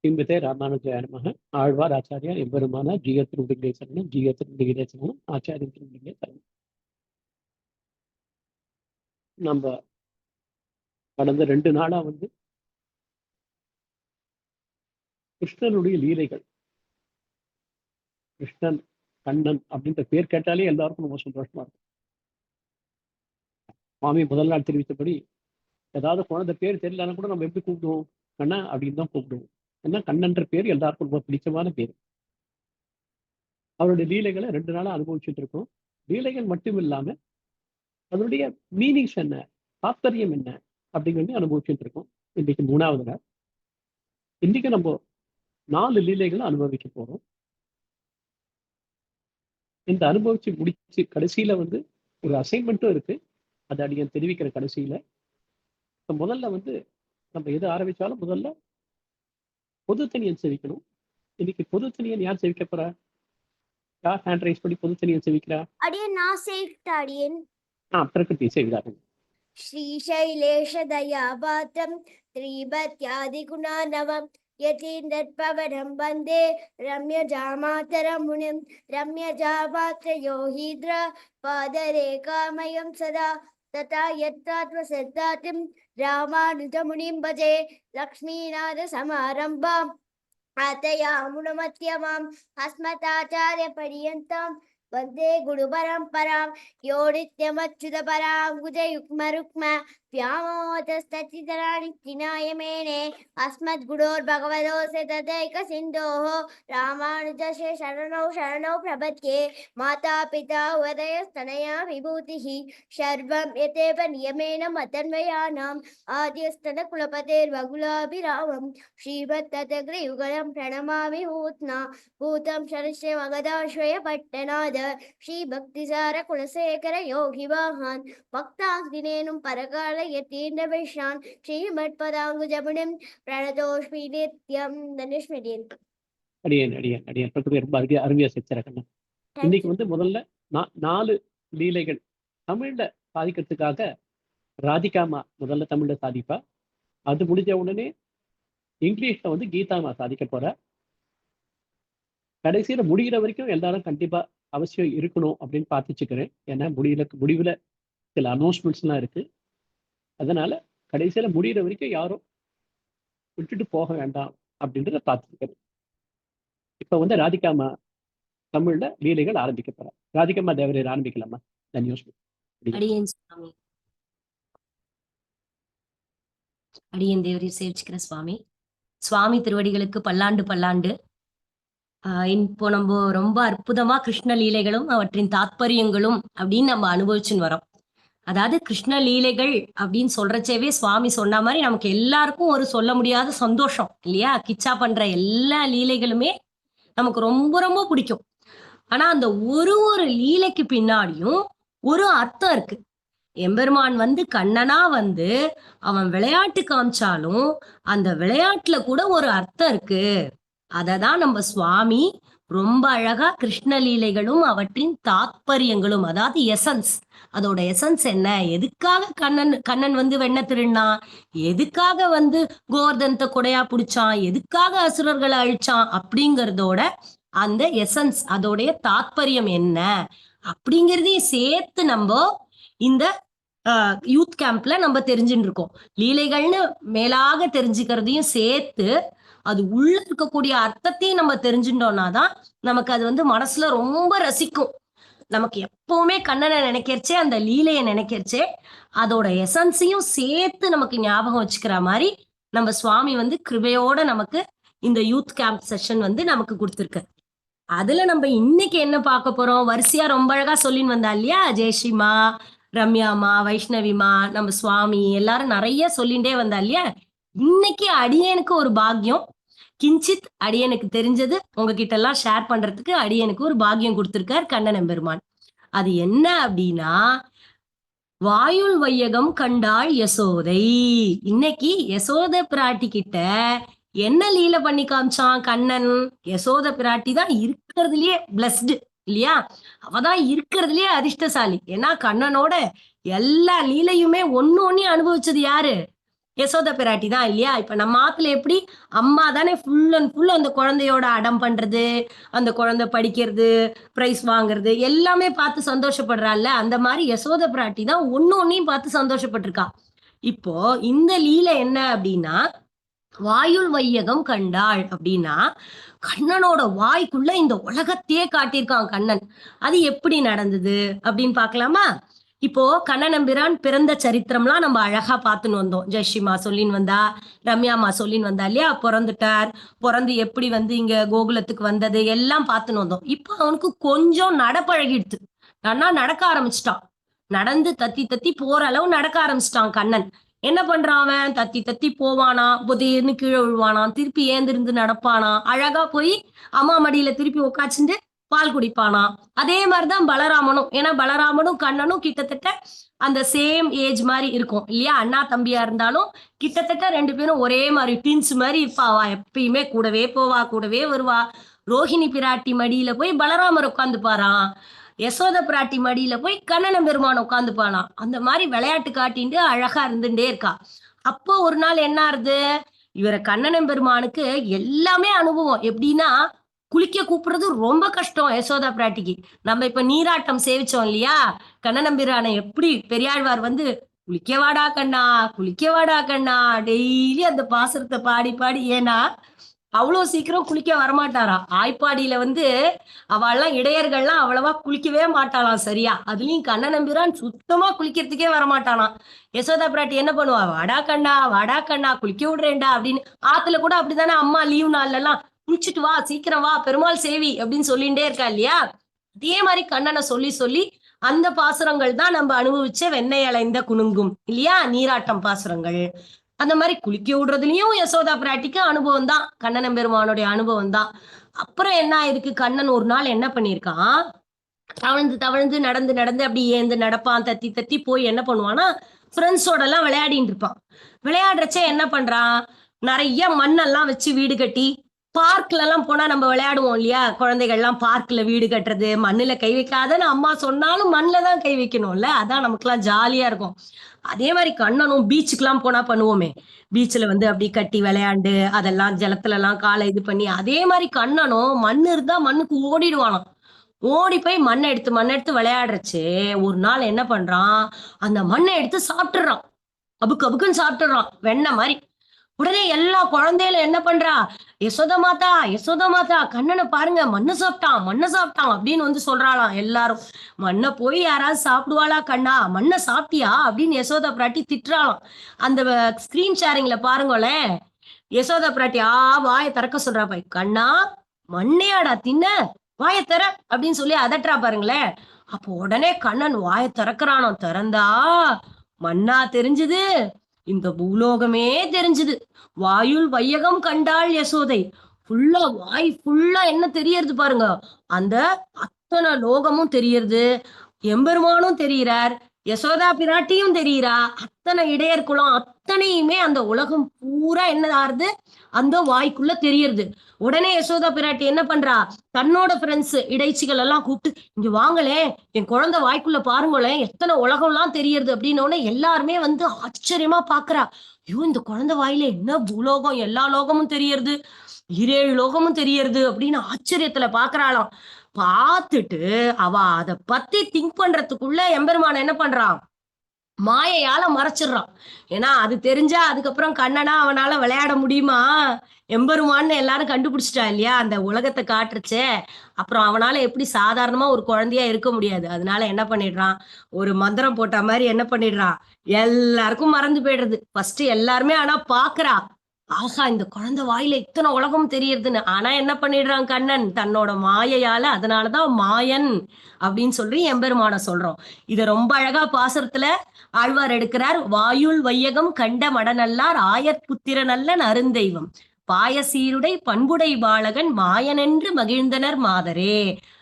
ஸ்ரீமதே ராமானுஜாய நமக. ஆழ்வார் ஆச்சாரியார் எம்பெருமான ஜீய திருவடிகளே சரணம், ஜீய திருவடிகளே சரணம், ஆச்சாரிய திருவடிகளே சரணம். நம்ம கடந்த 2 நாளா கிருஷ்ணனுடைய லீலைகள், கிருஷ்ணன் கண்ணன் அப்படின்ற பேர் கேட்டாலே எல்லாருக்கும் ரொம்ப சந்தோஷமா இருக்கும். சுவாமி முதல் நாள் தெரிவித்தபடி ஏதாவது குழந்தை பேர் தெரியலன்னா கூட நம்ம எப்படி கூப்பிடுவோம்? கண்ணா அப்படின்னு தான் கூப்பிடுவோம். ஏன்னா கண்ணன்ற பேர் எல்லாருக்கும் ரொம்ப பிடிச்சமான பேர். அவருடைய லீலைகளை 2 நாளா அனுபவிச்சுட்டு இருக்கோம். லீலைகள் மட்டும் இல்லாம அதனுடைய மீனிங்ஸ் என்ன, தாத்பரியம் என்ன அப்படிங்கிறது அனுபவிச்சுட்டு இருக்கோம். இன்னைக்கு 3வது நாள். இன்னைக்கு நம்ம 4 லீலைகளை அனுபவிக்க போறோம். இந்த அனுபவிச்சு முடிச்சு கடைசியில ஒரு அசைன்மெண்ட்டும் இருக்கு. அதை அடியன் தெரிவிக்கிற கடைசியில முதல்ல நம்ம எது ஆரம்பிச்சாலும் முதல்ல பொதுத்தனியன் செவிக்கணும். இன்னைக்கு பொதுத்தனியன் யார் செவிக்க போறா? யார் ஹேண்ட் ரைஸ் பண்ணி பொதுத்தனியன் செவிக்கிறா? அடியன் நான் செவிக்கிட்டேன். அடியன் பிரகிருதி செய்கிறார்கள். ஸ்ரீசைலேஷ தயாபாத்ரம் த்ரிபத்யாதி குணாநவம் யதீந்திரபவனம் வந்தே ரம்ய ஜாமாதரம் முனிம் ரம்ய ஜாபாத்ர யோஹித்ர பாதரேகாமயம் சதா ததா யத்தாத்வ சித்தாத்திம் ராமானுஜ முனிம் பஜே லக்ஷ்மீநாத சமாரம்பாம் ஆதயாமுனமத்யமாம் அஸ்மதாச்சார்ய பரியந்தாம் வந்தே குரு பரம்பராம் யோ நித்யமச்சுத பராங்குஜ யுக்ம ருக்ம व्यामोहतस्तचितराणि चिनाय मेने अस्मद्गुरोर्भगवतोऽस्य तदैक सिन्धोः रामानुजस्य शरणौ शरणौ प्रपद्ये माता पिता उदयस्तनया विभूतिः सर्वं यतेव नियमेन मतन्वयानाम् आद्यस्तनकुलपतेर्वकुलाभिरामं श्रीमत्तदग्रयुगलं प्रणमामि भूत्ना भूतं शरस्य मगधाश्वय पट्टनाद श्रीभक्तिसार कुलशेखर योगिवाहान् भक्ताग्निनेनुं परकाल யதீந்திரபிஷான் ஸ்ரீமத்பதாங்குஜமுனிம் பிரணதோஷ்மி நித்யம் தனுஷ்மிடியன். அடியேன் ரொம்ப அருமையா செஞ்சிருக்கேன். இன்னைக்கு முதல்ல 4 லீலைகள் தமிழ்ல சாதிக்கிறதுக்காக ராதிகாமா முதல்ல தமிழ்ல சாதிப்பா. அது முடிஞ்ச உடனே இங்கிலீஷ்ல கீதாமா சாதிக்க போற. கடைசியில முடிகிற வரைக்கும் எல்லாரும் கண்டிப்பா அவசியம் இருக்கணும் அப்படின்னு பார்த்துச்சுக்கிறேன். ஏன்னா முடிவுல சில அனௌன்ஸ்மெண்ட்ஸ் எல்லாம் இருக்கு. அதனால கடைசியில முடிகிற வரைக்கும் யாரும் விட்டுட்டு போக வேண்டாம் அப்படின்றத பார்த்துருக்கேன். இப்ப ராதிகாமா தமிழ்ல லீலைகள் ஆரம்பிக்க போறா. ராதிகாமா தேவரையர் ஆரம்பிக்கலாமா? அடியன் தேவரையர் சேவிச்சுக்கிற சுவாமி திருவடிகளுக்கு பல்லாண்டு பல்லாண்டு. இப்போ நம்ம ரொம்ப அற்புதமா கிருஷ்ண லீலைகளும் அவற்றின் தாத்பரியங்களும் அப்படின்னு நம்ம அனுபவிச்சுன்னு வரோம். அதாவது கிருஷ்ண லீலைகள் அப்படின்னு சொல்றச்சேவே சுவாமி சொன்ன மாதிரி நமக்கு எல்லாருக்கும் ஒரு சொல்ல முடியாத சந்தோஷம் இல்லையா? கிச்சா பண்ற எல்லா லீலைகளுமே நமக்கு ரொம்ப ரொம்ப பிடிக்கும். ஆனா அந்த ஒரு லீலைக்கு பின்னாடியும் ஒரு அர்த்தம் இருக்கு. எம்பெருமான் கண்ணனா அவன் விளையாட்டு காமிச்சாலும் அந்த விளையாட்டுல கூட ஒரு அர்த்தம் இருக்கு. அததான் நம்ம சுவாமி ரொம்ப அழகா கிருஷ்ண லீலைகளும் அவற்றின் தாத்பரியங்களும், அதாவது எசன்ஸ், அதோட எசன்ஸ் என்ன, எதுக்காக கண்ணன் வெண்ண திருடினான், எதுக்காக கோவர்தனத்தை கொடையா பிடிச்சான், எதுக்காக அசுரர்களை அழிச்சான் அப்படிங்கறதோட அந்த எசன்ஸ், அதோடைய தாத்பரியம் என்ன அப்படிங்கிறதையும் சேர்த்து நம்ம இந்த யூத் கேம்ப்ல நம்ம தெரிஞ்சுட்டு இருக்கோம். லீலைகள்னு மேலாக தெரிஞ்சுக்கிறதையும் சேர்த்து அது உள்ள இருக்கக்கூடிய அர்த்தத்தையும் நம்ம தெரிஞ்சுட்டோம்னாதான் நமக்கு அது மனசுல ரொம்ப ரசிக்கும். நமக்கு எப்பவுமே கண்ணனை நினைக்கிறச்சே, அந்த லீலையை நினைக்கிறச்சே அதோட எசன்ஸையும் சேர்த்து நமக்கு ஞாபகம் வச்சுக்கிற மாதிரி நம்ம சுவாமி கிருபையோட நமக்கு இந்த யூத் கேம்ப் செஷன் நமக்கு கொடுத்துருக்கு. அதுல நம்ம இன்னைக்கு என்ன பார்க்க போறோம்? வரிசையா ரொம்ப அழகா சொல்லின்னு வந்தா இல்லையா? ஜெயஸ்ரீமா, ரம்யாமா, வைஷ்ணவிமா, நம்ம சுவாமி எல்லாரும் நிறைய சொல்லிண்டே வந்தா இல்லையா? இன்னைக்கு அடியனுக்கு ஒரு பாக்கியம், கிஞ்சித் அடியனுக்கு தெரிஞ்சது உங்ககிட்ட எல்லாம் ஷேர் பண்றதுக்கு அடியனுக்கு ஒரு பாக்கியம் கொடுத்திருக்கார் கண்ணன் எம்பெருமான். அது என்ன அப்படின்னா, வாயுள் வையகம் கண்டாள் யசோதை. இன்னைக்கு யசோத பிராட்டி கிட்ட என்ன லீலை பண்ணி காமிச்சான் கண்ணன்? யசோத பிராட்டி தான் இருக்கிறதுலயே பிளஸ்டு இல்லையா? அவதான் இருக்கிறதுலயே அதிர்ஷ்டசாலி. ஏன்னா கண்ணனோட எல்லா லீலையுமே ஒண்ணு அனுபவிச்சது யாரு? யசோத பிராட்டி தான் இல்லையா? இப்ப நம்ம ஆத்துல எப்படி அம்மா தானே ஃபுல் அண்ட் ஃபுல் அந்த குழந்தையோட அடம் பண்றது, அந்த குழந்தை படிக்கிறது, பிரைஸ் வாங்குறது எல்லாமே பார்த்து சந்தோஷப்படுறாள்ல, அந்த மாதிரி யசோத பிராட்டி தான் ஒன்னொன்னையும் பார்த்து சந்தோஷப்பட்டிருக்கா. இப்போ இந்த லீலை என்ன அப்படின்னா, வாயுள் வையகம் கண்டாள் அப்படின்னா, கண்ணனோட வாய்க்குள்ள இந்த உலகத்தையே காட்டியிருக்கான் கண்ணன். அது எப்படி நடந்தது அப்படின்னு பார்க்கலாமா? இப்போ கண்ணனம்பிரான் பிறந்த சரித்திரம்லாம் நம்ம அழகா பார்த்துன்னு வந்தோம். ஜெயஸ்ரீமா சொல்லின்னு வந்தா, ரம்யாமா சொல்லின்னு வந்தா இல்லையா? பிறந்துட்டார், பிறந்து எப்படி வந்து இங்க கோகுலத்துக்கு வந்தது எல்லாம் பார்த்துன்னு வந்தோம். இப்போ அவனுக்கு கொஞ்சம் நடப்பழகிடுது, நன்னா நடக்க ஆரம்பிச்சிட்டான். நடந்து தத்தி தத்தி போற அளவு நடக்க ஆரம்பிச்சிட்டான் கண்ணன். என்ன பண்றான் அவன்? தத்தி தத்தி போவானா, புதையன்னு கீழே விழுவானா, திருப்பி ஏந்திருந்து நடப்பானா, அழகா போய் அம்மா மடியில திருப்பி உட்காச்சுட்டு பால் குடிப்பானா. அதே மாதிரிதான் பலராமனும். ஏன்னா பலராமனும் கண்ணனும் கிட்டத்தட்ட அந்த சேம் ஏஜ் மாதிரி இருக்கும் இல்லையா? அண்ணா தம்பியா இருந்தாலும் கிட்டத்தட்ட 2 பேரும் ஒரே மாதிரி ட்வின்ஸ் மாதிரி இருப்பாவா. எப்பயுமே கூடவே போவா, கூடவே வருவா. ரோஹிணி பிராட்டி மடியில போய் பலராமர் உட்காந்துப்பாராம், யசோத பிராட்டி மடியில போய் கண்ணன் பெருமான் உட்காந்துப்பானாம். அந்த மாதிரி விளையாட்டு காட்டிட்டு அழகா இருந்துட்டே இருக்கா. அப்போ ஒரு நாள் என்ன ஆறுது, இவரை கண்ணன் பெருமானுக்கு எல்லாமே அனுபவம். எப்படின்னா, குளிக்க கூப்பிடுறது ரொம்ப கஷ்டம் யசோதா பிராட்டிக்கு. நம்ம இப்ப நீராட்டம் சேவிச்சோம் இல்லையா? கண்ணனம்பிரானை எப்படி பெரியாழ்வார் வந்து குளிக்க வாடா கண்ணா, குளிக்க வாடா கண்ணா, டெய்லி அந்த பாசுரத்தை பாடி பாடி. ஏன்னா அவ்வளவு சீக்கிரம் குளிக்க வரமாட்டாராம். ஆய்ப்பாடியில வந்து அவெல்லாம் இடையர்கள்லாம் அவ்வளவா குளிக்கவே மாட்டாளாம் சரியா. அதுலயும் கண்ணனம்பிரான் சுத்தமா குளிக்கிறதுக்கே வரமாட்டானாம். யசோதா பிராட்டி என்ன பண்ணுவா, வாடா கண்ணா, வாடா கண்ணா, குளிக்க விடுறேன்டா அப்படின்னு. ஆத்துல கூட அப்படித்தானே அம்மா லீவ் நாள்ல எல்லாம் குளிச்சுட்டு வா, சீக்கிரம் வா, பெருமாள் சேவி அப்படின்னு சொல்லிட்டே இருக்கா இல்லையா? அதே மாதிரி கண்ணனை சொல்லி சொல்லி அந்த பாசுரங்கள் தான் நம்ம அனுபவிச்ச வெண்ணெய் அலைந்த குணுங்கும் இல்லையா? நீராட்டம் பாசுரங்கள். அந்த மாதிரி குளிக்க விடுறதுலயும் யசோதா பிராட்டிக்கு அனுபவம் தான், கண்ணன் பெருமானுடைய அனுபவம் தான். அப்புறம் என்ன ஆயிருக்கு, கண்ணன் ஒரு நாள் என்ன பண்ணிருக்கான், தவழ்ந்து தவழ்ந்து நடந்து நடந்து அப்படி ஏந்து நடப்பான், தத்தி தத்தி போய் என்ன பண்ணுவான்னா ஃப்ரெண்ட்ஸோட எல்லாம் விளையாடிட்டு இருப்பான். விளையாடுறச்சே என்ன பண்றான், நிறைய மண்ணெல்லாம் வச்சு வீடு கட்டி, பார்க்ல எல்லாம் போனா நம்ம விளையாடுவோம் இல்லையா? குழந்தைகள் எல்லாம் பார்க்ல வீடு கட்டுறது, மண்ணுல கை வைக்காதன்னு அம்மா சொன்னாலும் மண்ணுல தான் கை வைக்கணும்ல, அதான் நமக்கு எல்லாம் ஜாலியா இருக்கும். அதே மாதிரி கண்ணனும் பீச்சுக்கு எல்லாம் போனா பண்ணுவோமே, பீச்ல வந்து அப்படி கட்டி விளையாண்டு அதெல்லாம் ஜலத்துல எல்லாம் காலை இது பண்ணி, அதே மாதிரி கண்ணனும் மண்ணு இருந்தா மண்ணுக்கு ஓடிடுவானாம். ஓடி போய் மண்ணை எடுத்து விளையாடுறச்சு ஒரு நாள் என்ன பண்றான், அந்த மண்ணை எடுத்து சாப்பிட்டுறான். அபுக்கு அபுக்குன்னு சாப்பிட்டுறான் வெண்ணெய் மாதிரி. உடனே எல்லா குழந்தைகளும் என்ன பண்றா, யசோதா மாதா கண்ணனை பாருங்க, மண்ணை சாப்பிட்டான் அப்படின்னு வந்து சொல்றாளாம் எல்லாரும். மண்ணை போய் யாராவது சாப்பிடுவாளா கண்ணா, மண்ணை சாப்பிட்டியா அப்படின்னு யசோதா பிராட்டி திட்டுறாளாம். அந்த ஸ்கிரீன் ஷேரிங்ல பாருங்களேன், யசோதா பிராட்டி வாயை திறக்க சொல்றா, பாய் கண்ணா மண்ணையாடா தின்ன, வாயை திற அப்படின்னு சொல்லி அதட்டுறா பாருங்களேன். அப்போ உடனே கண்ணன் வாயை திறக்கிறானோ, திறந்தா மண்ணா தெரிஞ்சுது, இந்த பூலோகமே தெரிஞ்சுது. வாயுள் வையகம் கண்டாள் யசோதை. ஃபுல்லா வாய் ஃபுல்லா என்ன தெரியறது பாருங்க, அந்த அத்தனை லோகமும் தெரியறது, எம்பெருமானும் தெரிகிறார், யசோதா பிராட்டியும் தெரிகிறா, அத்தனை இடையர் குலம் அத்தனையுமே அந்த உலகம் பூரா என்ன ஆறுது, அந்த வாய்க்குள்ள தெரியறது. உடனே யசோதா பிராட்டி என்ன பண்றா, தன்னோட ஃப்ரெண்ட்ஸ் இடைச்சிகள் எல்லாம் கூப்பிட்டு, இங்க வாங்களே, என் குழந்தை வாய்க்குள்ள பாருங்களேன், எத்தனை உலகம் எல்லாம் தெரியறது அப்படின்னு எல்லாருமே வந்து ஆச்சரியமா பாக்குறா. ஐயோ, இந்த குழந்தை வாயில என்ன பூலோகம், எல்லா லோகமும் தெரியறது, 7 லோகமும் தெரியறது அப்படின்னு ஆச்சரியத்துல பாக்குறாளாம். பார்த்துட்டு அவ அத பத்தி திங்க் பண்றதுக்குள்ள எம்பெருமான் என்ன பண்றான், மாயையால மறைச்சிடுறான். ஏன்னா அது தெரிஞ்சா அதுக்கப்புறம் கண்ணனா அவனால விளையாட முடியுமா, எம்பெருமான்னு எல்லாரும் கண்டுபிடிச்சிட்டா இல்லையா அந்த உலகத்தை காட்டுறச்சே. அப்புறம் அவனால எப்படி சாதாரணமா ஒரு குழந்தையா இருக்க முடியாது. அதனால என்ன பண்ணிடுறான், ஒரு மந்திரம் போட்ட மாதிரி என்ன பண்ணிடுறான், எல்லாருக்கும் மறந்து போயிடுறது. ஃபர்ஸ்ட் எல்லாருமே ஆனா பாக்குறா, ஆஹா இந்த குழந்தை வாயில இத்தனை உலகம் தெரியறதுன்னு. ஆனா என்ன பண்ணிடுறான் கண்ணன் தன்னோட மாயையால, அதனாலதான் மாயன் அப்படின்னு சொல்லி எம்பெருமான சொல்றோம். இத ரொம்ப அழகா பாசுரத்துல ஆழ்வார் எடுக்கிறார். வாயுள் வையகம் கண்ட மடநல்லார் ஆயற்புத்திரநல்லன் அருந்தெய்வம் பாயசீருடை பண்புடை பாலகன் மாயனென்று மகிழ்ந்தனர் மாதரே.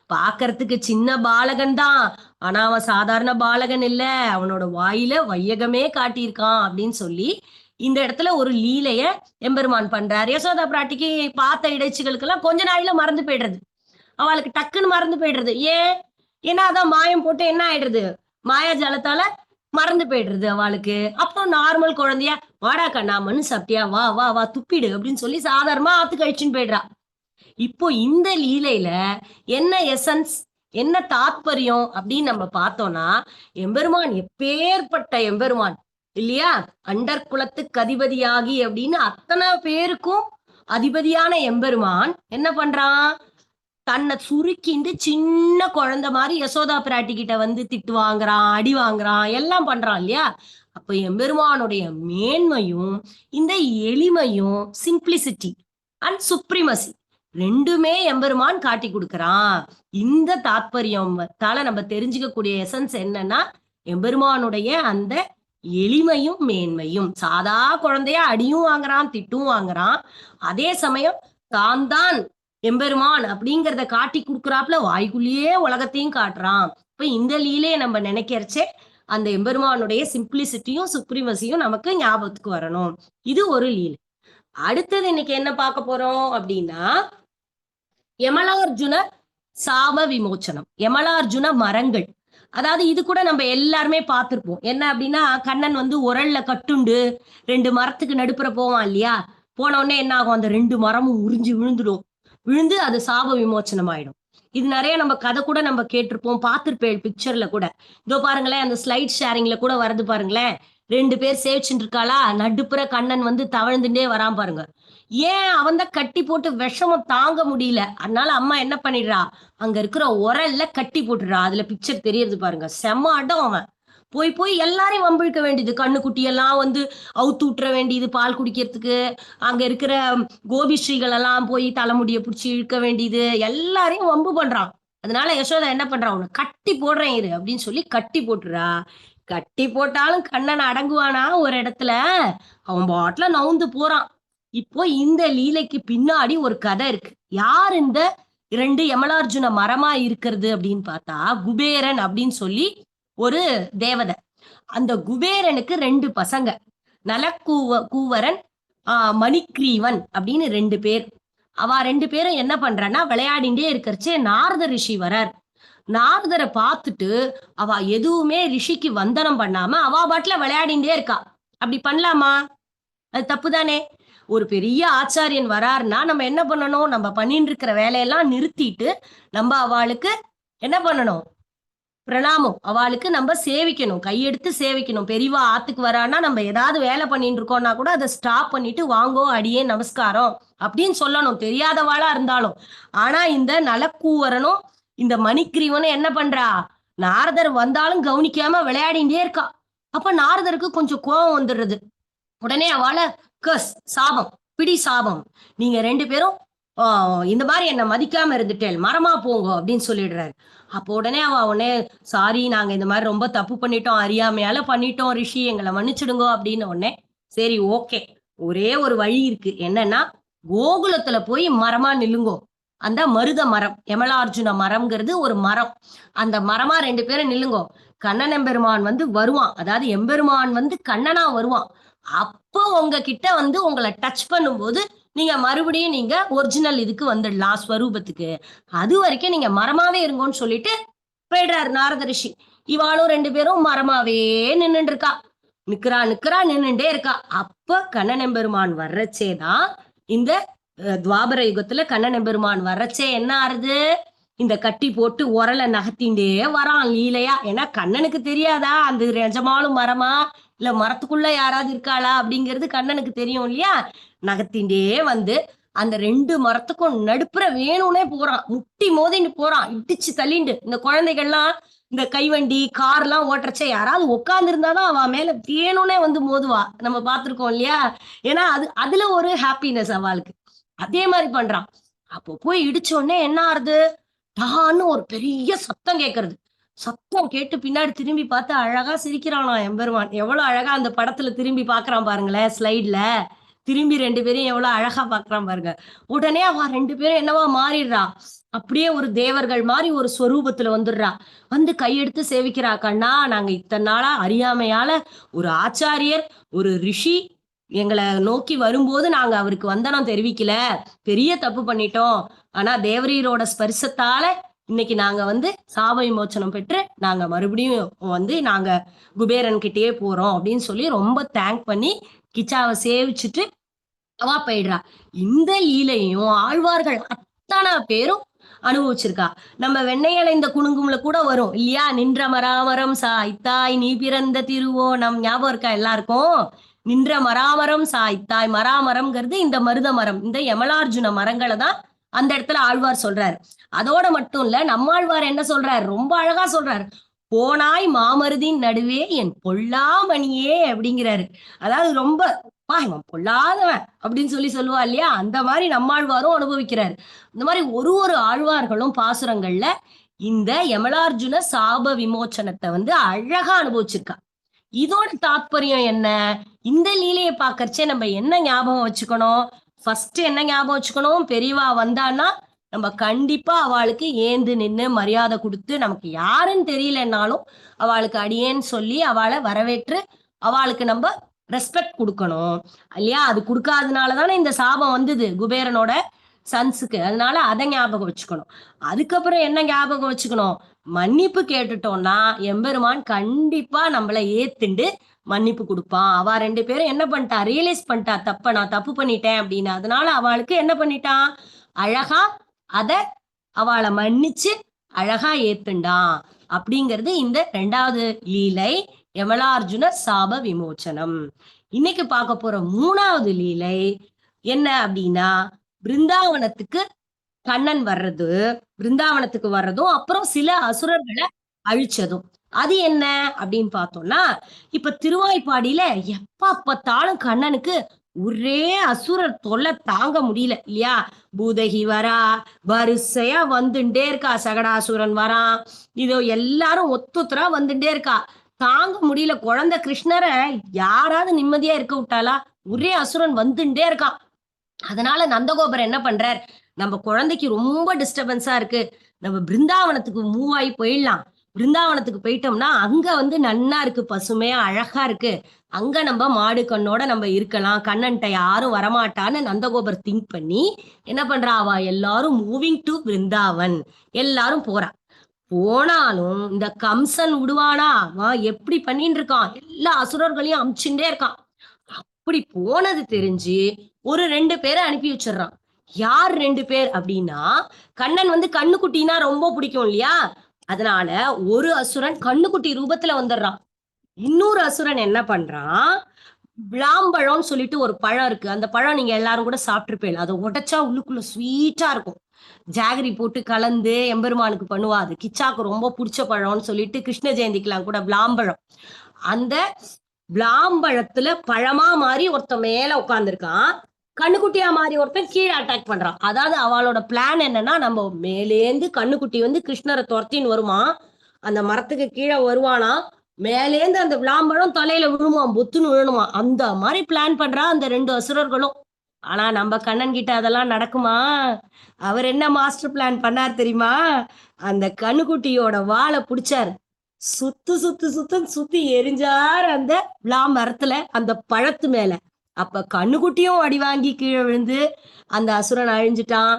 பாக்குறதுக்கு சின்ன பாலகன் தான், ஆனா அவன் சாதாரண பாலகன் இல்ல, அவனோட வாயில வையகமே காட்டியிருக்கான் அப்படின்னு சொல்லி இந்த இடத்துல ஒரு லீலைய எம்பெருமான் பண்றாரு. யசோதா பிராட்டிக்கு பார்த்த இடைச்சிகளுக்கு எல்லாம் கொஞ்ச நாள்ல மறந்து போயிடுறது, அவளுக்கு டக்குன்னு மறந்து போயிடுறது. ஏன்னா அதான் மாயம் போட்டு என்ன ஆயிடுறது, மாயா ஜலத்தால மறந்து போயிடுறது அவளுக்கு. அப்புறம் நார்மல் குழந்தையா வாடா கண்ணா மண்ணு சாப்பிட்டியா, வா வா வா துப்பிடு அப்படின்னு சொல்லி சாதாரணமா ஆத்து கழிச்சுன்னு போயிடுறா. இப்போ இந்த லீலையில என்ன எசன்ஸ், என்ன தாத்பரியம் அப்படின்னு நம்ம பார்த்தோம்னா, எம்பெருமான் எப்பேற்பட்ட எம்பெருமான் இல்லையா? அண்டர் குலத்துக்கு அதிபதியாகி அப்படின்னு அத்தனை பேருக்கும் அதிபதியான எம்பெருமான் என்ன பண்றான்? தன்னை சுருக்கிண்டு சின்ன குழந்தை மாதிரி யசோதா பிராட்டி கிட்ட வந்து திட்டு வாங்குறான், அடி வாங்குறான், எல்லாம் பண்றான் இல்லையா? அப்ப எம்பெருமானுடைய மேன்மையும் இந்த எளிமையும் சிம்பிளிசிட்டி அண்ட் சுப்ரிமசி ரெண்டுமே எம்பெருமான் காட்டி கொடுக்கறான். இந்த தாத்பரியத்தால நம்ம தெரிஞ்சுக்கக்கூடிய எசன்ஸ் என்னன்னா, எம்பெருமானுடைய அந்த எளிமையும் மேன்மையும். சாதா குழந்தையா அடியும் வாங்குறான், திட்டும் வாங்குறான், அதே சமயம் தான் எம்பெருமான் அப்படிங்கிறத காட்டி கொடுக்குறாப்புல வாய்க்குள்ளேயே உலகத்தையும் காட்டுறான். இப்ப இந்த லீலையை நம்ம நினைக்கிறச்சே அந்த எம்பெருமானுடைய சிம்பிளிசிட்டியும் சுப்ரிமசியும் நமக்கு ஞாபகத்துக்கு வரணும். இது ஒரு லீலை. அடுத்தது இன்னைக்கு என்ன பார்க்க போறோம் அப்படின்னா, யமலார்ஜுன சாப விமோச்சனம், யமலார்ஜுன மரங்கள். அதாவது இது கூட நம்ம எல்லாருமே பார்த்திருப்போம். என்ன அப்படின்னா, கண்ணன் வந்து உரல்ல கட்டுண்டு 2 மரத்துக்கு நடுப்புற போவான் இல்லையா? போன உடனே என்ன ஆகும்? அந்த 2 மரமும் உறிஞ்சு விழுந்து அது சாப விமோச்சனம் ஆயிடும். இது நிறைய நம்ம கதை கூட நம்ம கேட்டிருப்போம், பார்த்திருப்பேன் பிக்சர்ல கூட. இதோ பாருங்களேன், அந்த ஸ்லைட் ஷேரிங்ல கூட வருது பாருங்களேன். 2 பேர் சேவிச்சுட்டு இருக்காளா, நடுப்புற கண்ணன் வந்து தவழ்ந்துட்டே வரான் பாருங்க. ஏன்? அவன் தான் கட்டி போட்டு விஷமம் தாங்க முடியல. அதனால அம்மா என்ன பண்ணிடுறா, அங்க இருக்கிற உரல்ல கட்டி போட்டுடுறா. அதுல பிக்சர் தெரியறது பாருங்க. செம்ம அடம். அவன் போய் எல்லாரையும் வம்பிழுக்க வேண்டியது, கண்ணுக்குட்டி எல்லாம் வந்து அவுத்து விட்டுற வேண்டியது பால் குடிக்கிறதுக்கு, அங்க இருக்கிற கோபிஸ்ரீகள் எல்லாம் போய் தலைமுடிய பிடிச்சி இழுக்க வேண்டியது, எல்லாரையும் வம்பு பண்றான். அதனால யசோதா என்ன பண்றான், உன்னை கட்டி போடுறேன் இரு அப்படின்னு சொல்லி கட்டி போட்டுறா. கட்டி போட்டாலும் கண்ணன் அடங்குவானா? ஒரு இடத்துல அவன் பாட்டுல நவுந்து போறான். இப்போ இந்த லீலைக்கு பின்னாடி ஒரு கதை இருக்கு. யார் இந்த 2 யமலார்ஜுன மரமா இருக்கிறது அப்படின்னு பார்த்தா, குபேரன் அப்படின்னு சொல்லி ஒரு தேவதை. அந்த குபேரனுக்கு 2 பசங்க, கூவரன் மணிக்ரீவன் அப்படின்னு 2 பேர். அவ 2 பேரும் என்ன பண்றான்னா, விளையாடிண்டே இருக்கிறச்சே நாரத ரிஷி வரார். நாரதரை பார்த்துட்டு அவ எதுவுமே ரிஷிக்கு வந்தனம் பண்ணாம அவ பாட்டுல விளையாடிண்டே இருக்கா. அப்படி பண்ணலாமா? அது தப்புதானே? ஒரு பெரிய ஆச்சாரியன் வராருன்னா நம்ம என்ன பண்ணணும்? நம்ம பண்ணிட்டு இருக்கிற வேலையெல்லாம் நிறுத்திட்டு நம்ம அவளுக்கு என்ன பண்ணணும்? பிரணாமம். அவளுக்கு நம்ம சேவிக்கணும், கையெடுத்து சேவிக்கணும். பெரியவா ஆத்துக்கு வரான்னா நம்ம ஏதாவது வேலை பண்ணிட்டு இருக்கோம்னா கூட அதை ஸ்டாப் பண்ணிட்டு வாங்கோ அடியே நமஸ்காரம் அப்படின்னு சொல்லணும், தெரியாதவாளா இருந்தாலும். ஆனா இந்த நலக்கூவரனும் இந்த மணிக்கிரீவனும் என்ன பண்றா, நாரதர் வந்தாலும் கவனிக்காம விளையாடிண்டே இருக்கா. அப்ப நாரதருக்கு கொஞ்சம் கோபம் வந்துடுறது. உடனே அவளை சாபம், பிடி சாபம், நீங்க 2 பேரும் இந்த மாதிரி என்ன மதிக்காம இருந்துட்டேன், மரமா போங்க அப்படின்னு சொல்லிடுறாரு. அப்போ உடனே உடனே சாரி, நாங்க இந்த மாதிரி ரொம்ப தப்பு பண்ணிட்டோம், அறியாமையால பண்ணிட்டோம் ரிஷி, எங்களை மன்னிச்சிடுங்க அப்படின்னு. உடனே சரி ஓகே, ஒரே ஒரு வழி இருக்கு. என்னன்னா, கோகுலத்துல போய் மரமா நில்லுங்கோ. அந்த மருத மரம், யமலார்ஜுன மரம்ங்கிறது ஒரு மரம். அந்த மரமா 2 பேரும் நில்லுங்கோ. கண்ணன் எம்பெருமான் வந்து வருவான், அதாவது எம்பெருமான் வந்து கண்ணனா வருவான். அப்போ உங்ககிட்ட வந்து உங்களை டச் பண்ணும்போது நீங்க மறுபடியும் நீங்க ஒரிஜினல் இதுக்கு வந்துடலாம், ஸ்வரூபத்துக்கு. அது வரைக்கும் நீங்க மரமாவே இருங்கன்னு சொல்லிட்டு போயிடுறாரு நாரத ரிஷி. இவாளும் 2 பேரும் மரமாவே நின்னுட்டு இருக்கா. நிக்கிறா நின்னுட்டே இருக்கா. அப்ப கண்ணன் எம்பெருமான் வர்றச்சேதான், இந்த துவாபர யுகத்துல கண்ணன் எம்பெருமான் வர்றச்சே என்ன ஆறுது, இந்த கட்டி போட்டு உரலை நகர்த்திண்டே வரான் லீலையா. ஏன்னா கண்ணனுக்கு தெரியாதா அந்த நிஜமாலும் மரமா இல்ல மரத்துக்குள்ள யாராவது இருக்காளா அப்படிங்கிறது கண்ணனுக்கு தெரியும் இல்லையா. நகர்த்திண்டே வந்து அந்த 2 மரத்துக்கும் நடுப்புற வேணும்னே போறான், முட்டி மோதின்னு போறான், இடிச்சு தள்ளிண்டு. இந்த குழந்தைகள்லாம் இந்த கைவண்டி கார் எல்லாம் ஓட்டுறச்சே யாராவது உட்கார்ந்து இருந்தாதான் அவ மேல வேணும்னே வந்து மோதுவா, நம்ம பார்த்திருக்கோம் இல்லையா. ஏன்னா அதுல ஒரு ஹாப்பினஸ் அவளுக்கு. அதே மாதிரி பண்றான். அப்போ போய் இடிச்ச உடனே என்ன ஆறுது, டான்னு ஒரு பெரிய சத்தம் கேட்கறது. சத்தம் கேட்டு பின்னாடி திரும்பி பார்த்து அழகா சிரிக்கிறானா எம்பெருமான். எவ்வளவு அழகா அந்த படத்துல திரும்பி பாக்குறான் பாருங்களேன், ஸ்லைட்ல திரும்பி 2 பேரையும் எவ்வளவு அழகா பாக்குறான் பாருங்க. உடனே அவ 2 பேரும் என்னவா மாறிடுறா, அப்படியே ஒரு தேவர்கள் மாதிரி ஒரு ஸ்வரூபத்துல வந்துடுறா. வந்து கையெடுத்து சேவிக்கிறா. கண்ணா, நாங்க இத்தனை நாளா அறியாமையால ஒரு ஆச்சாரியர் ஒரு ரிஷி எங்களை நோக்கி வரும்போது நாங்க அவருக்கு வந்தனம் தெரிவிக்கல, பெரிய தப்பு பண்ணிட்டோம். ஆனா தேவரீரோட ஸ்பர்சத்தால இன்னைக்கு நாங்க வந்து சாப விமோச்சனம் பெற்று நாங்க மறுபடியும் வந்து நாங்க குபேரன் கிட்டயே போறோம் அப்படின்னு சொல்லி ரொம்ப தேங்க் பண்ணி கிச்சாவை சேவிச்சுட்டு அவா போயிடுறா. இந்த லீலையும் ஆழ்வார்கள் அத்தனை பேரும் அனுபவிச்சிருக்கா. நம்ம வெண்ணையலைந்த குணுங்கும்ல கூட வரும் இல்லையா, நின்ற மராமரம் சாய்த்தாய் நீ பிறந்த திருவோணம், ஞாபகம் இருக்கா எல்லாருக்கும்? நின்ற மராமரம் சாய்த்தாய், மராமரம்ங்கிறது இந்த மருத மரம், இந்த யமலார்ஜுன மரங்களை தான் அந்த இடத்துல ஆழ்வார் சொல்றாரு. அதோட மட்டும் இல்ல, நம்மாழ்வார் என்ன சொல்றாரு, ரொம்ப அழகா சொல்றாரு, போனாய் மாமருதின் நடுவே என் பொல்லாமணியே அப்படிங்கிறாரு. அதாவது ரொம்ப இவன் பொல்லாதவன் அப்படின்னு சொல்லுவா இல்லையா, அந்த மாதிரி நம்மாழ்வாரும் அனுபவிக்கிறாரு. இந்த மாதிரி ஒரு ஆழ்வார்களும் பாசுரங்கள்ல இந்த யமலார்ஜுன சாப விமோச்சனத்தை வந்து அழகா அனுபவிச்சிருக்கா. இதோட தாத்பரியம் என்ன? இந்த லீலையை பாக்கறச்சே நம்ம என்ன ஞாபகம் வச்சுக்கணும்? ஃபர்ஸ்ட் என்ன ஞாபகம் வச்சுக்கணும்? பெரியவா வந்தான்னா நம்ம கண்டிப்பா அவளுக்கு ஏந்து நின்று மரியாதை கொடுத்து, நமக்கு யாருன்னு தெரியலன்னாலும் அவளுக்கு அடியேன்னு சொல்லி அவளை வரவேற்று அவளுக்கு நம்ம ரெஸ்பெக்ட் கொடுக்கணும் இல்லையா? அது கொடுக்காதனாலதானே இந்த சாபம் வந்தது குபேரனோட சன்ஸுக்கு. அதனால அதை ஞாபகம் வச்சுக்கணும். அதுக்கப்புறம் என்ன ஞாபகம் வச்சுக்கணும்? மன்னிப்பு கேட்டுட்டோம்னா எம்பெருமான் கண்டிப்பா நம்மள ஏத்துண்டு மன்னிப்பு கொடுப்பான். அவ 2 பேரும் என்ன பண்ணிட்டா, ரியலைஸ் பண்ணிட்டா தப்ப, நான் தப்பு பண்ணிட்டேன் அப்படின்னு. அதனால அவளுக்கு என்ன பண்ணிட்டான், அழகா அத அவளை மன்னிச்சு அழகா ஏத்துண்டான். அப்படிங்கிறது இந்த 2வது லீலை, யமலார்ஜுன சாப விமோச்சனம். இன்னைக்கு பார்க்க போற 3வது லீலை என்ன அப்படின்னா, பிருந்தாவனத்துக்கு கண்ணன் வர்றது, பிருந்தாவனத்துக்கு வர்றதும் அப்புறம் சில அசுரர்களை அழிச்சதும். அது என்ன அப்படின்னு பார்த்தோம்னா, இப்ப திருவாய்ப்பாடியில எப்ப பார்த்தாலும் கண்ணனுக்கு ஒரே அசுரர் தொல்லை தாங்க முடியல இல்லையா? பூதகி வரா, வரிசையா வந்துட்டே இருக்கா, சகடாசுரன் வரான், இதோ எல்லாரும் ஒத்துத்தரா வந்துட்டே இருக்கா. தாங்க முடியல. குழந்தை கிருஷ்ணரை யாராவது நிம்மதியா இருக்க விட்டாலா? ஒரே அசுரன் வந்துட்டே இருக்கான். அதனால நந்தகோபர் என்ன பண்றார், நம்ம குழந்தைக்கு ரொம்ப டிஸ்டர்பன்ஸா இருக்கு, நம்ம பிருந்தாவனத்துக்கு மூவ் ஆகி போயிடலாம். பிருந்தாவனத்துக்கு போயிட்டோம்னா அங்க வந்து நன்னா இருக்கு, பசுமையா அழகா இருக்கு, அங்க நம்ம மாடு கண்ணோட நம்ம இருக்கலாம், கண்ணன்ட்ட யாரும் வரமாட்டான்னு நந்தகோபர் திங்க் பண்ணி என்ன பண்றா, அவ எல்லாரும் மூவிங் டு பிருந்தாவன், எல்லாரும் போறா. போனாலும் இந்த கம்சன் விடுவானா? அவன் எப்படி பண்ணிட்டு இருக்கான், எல்லா அசுரர்களையும் அமிச்சுட்டே இருக்கான். அப்படி போனது தெரிஞ்சு ஒரு 2 பேரை அனுப்பி வச்சிடறான். யார் 2 பேர் அப்படின்னா, கண்ணன் வந்து கண்ணுக்குட்டினா ரொம்ப பிடிக்கும் இல்லையா, அதனால ஒரு அசுரன் கண்ணுக்குட்டி ரூபத்துல வந்துடுறான். இன்னொரு அசுரன் என்ன பண்றான், விளாம்பழம்னு சொல்லிட்டு ஒரு பழம் இருக்கு, அந்த பழம் நீங்க எல்லாரும் கூட சாப்பிட்டுருப்பேன், அதை உடைச்சா உள்ளுக்குள்ள ஸ்வீட்டா இருக்கும், ஜாகரி போட்டு கலந்து எம்பெருமானுக்கு பண்ணுவா. அது கிச்சாக்கு ரொம்ப பிடிச்ச பழம்னு சொல்லிட்டு கிருஷ்ண ஜெயந்திக்கெல்லாம் கூட விளாம்பழம். அந்த விளாம்பழத்துல பழமா மாறி ஒருத்தன் மேல உட்காந்துருக்கான், கண்ணுக்குட்டியா மாறி ஒருத்தன் கீழே அட்டாக் பண்றான். அதாவது அவளோட பிளான் என்னன்னா, நம்ம மேலேந்து கண்ணுக்குட்டி வந்து கிருஷ்ணரை துரத்தின்னு வருமா, அந்த மரத்துக்கு கீழே வருவானா, மேலேந்து அந்த விளாம்பழம் தலையில விழுமா, பொத்துன்னு விழணுமா, அந்த மாதிரி பிளான் பண்றா அந்த 2 அசுரர்களும். ஆனா நம்ம கண்ணன் கிட்ட அதெல்லாம் நடக்குமா? அவர் என்ன மாஸ்டர் பிளான் பண்ணார் தெரியுமா? அந்த கண்ணுக்குட்டியோட வாழை பிடிச்சார், சுத்தி எரிஞ்சார் அந்த விளாமரத்துல அந்த பழத்து மேல. அப்ப கண்ணுக்குட்டியும் அடி வாங்கி கீழே விழுந்து அந்த அசுரன் அழிஞ்சிட்டான்,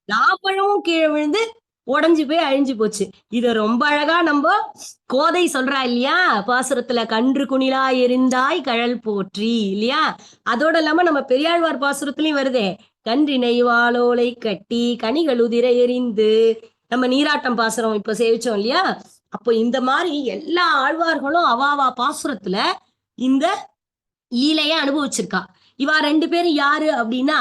விளாப்பழமும் கீழே விழுந்து உடஞ்சு போய் அழிஞ்சு போச்சு. இத ரொம்ப அழகா நம்ம கோதை சொல்றா இல்லையா பாசுரத்துல, கன்று குணிலா எரிந்தாய் கழல் போற்றி இல்லையா? அதோட இல்லாம நம்ம பெரியாழ்வார் பாசுரத்துலயும் வருதே, கன்றினை வாளோலை கட்டி கனிகள் உதிர எரிந்து, நம்ம நீராட்டம் பாசுரம் இப்ப சேவிச்சோம் இல்லையா? அப்போ இந்த மாதிரி எல்லா ஆழ்வார்களும் அவாவா பாசுரத்துல இந்த லீலைய அனுபவிச்சிருக்கா. இவா 2 பேரும் யாரு அப்படின்னா,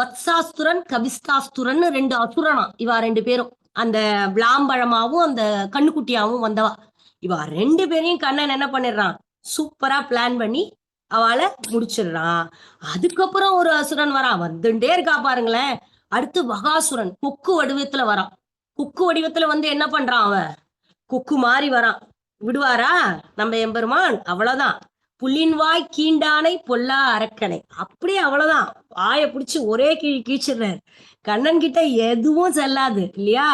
வத்சாஸ்துரன் கபிஸ்தாஸ்துரன் 2 அசுரனா இவா 2 பேரும், அந்த விளாம்பழமாவும் அந்த கண்ணுக்குட்டியாவும் வந்தவா. இவா 2 பேரையும் கண்ணன் என்ன பண்ணிடுறான், சூப்பரா பிளான் பண்ணி அவளை முடிச்சிடுறான். அதுக்கப்புறம் ஒரு அசுரன் வரான், வந்துட்டே இருக்கா பாருங்களேன். அடுத்து வகாசுரன் கொக்கு வடிவத்துல வரான். கொக்கு வடிவத்துல வந்து என்ன பண்றான், அவன் கொக்கு மாறி வரான். விடுவாரா நம்ம எம்பெருமான்? அவ்வளவுதான், புள்ளின் வாய் கீண்டானை பொல்லா அரக்கனை, அப்படியே அவ்வளவுதான், வாயை பிடிச்சு ஒரே கீழ்ச்சிடுறாரு. கண்ணன் கிட்ட எதுவும் செல்லாது இல்லையா?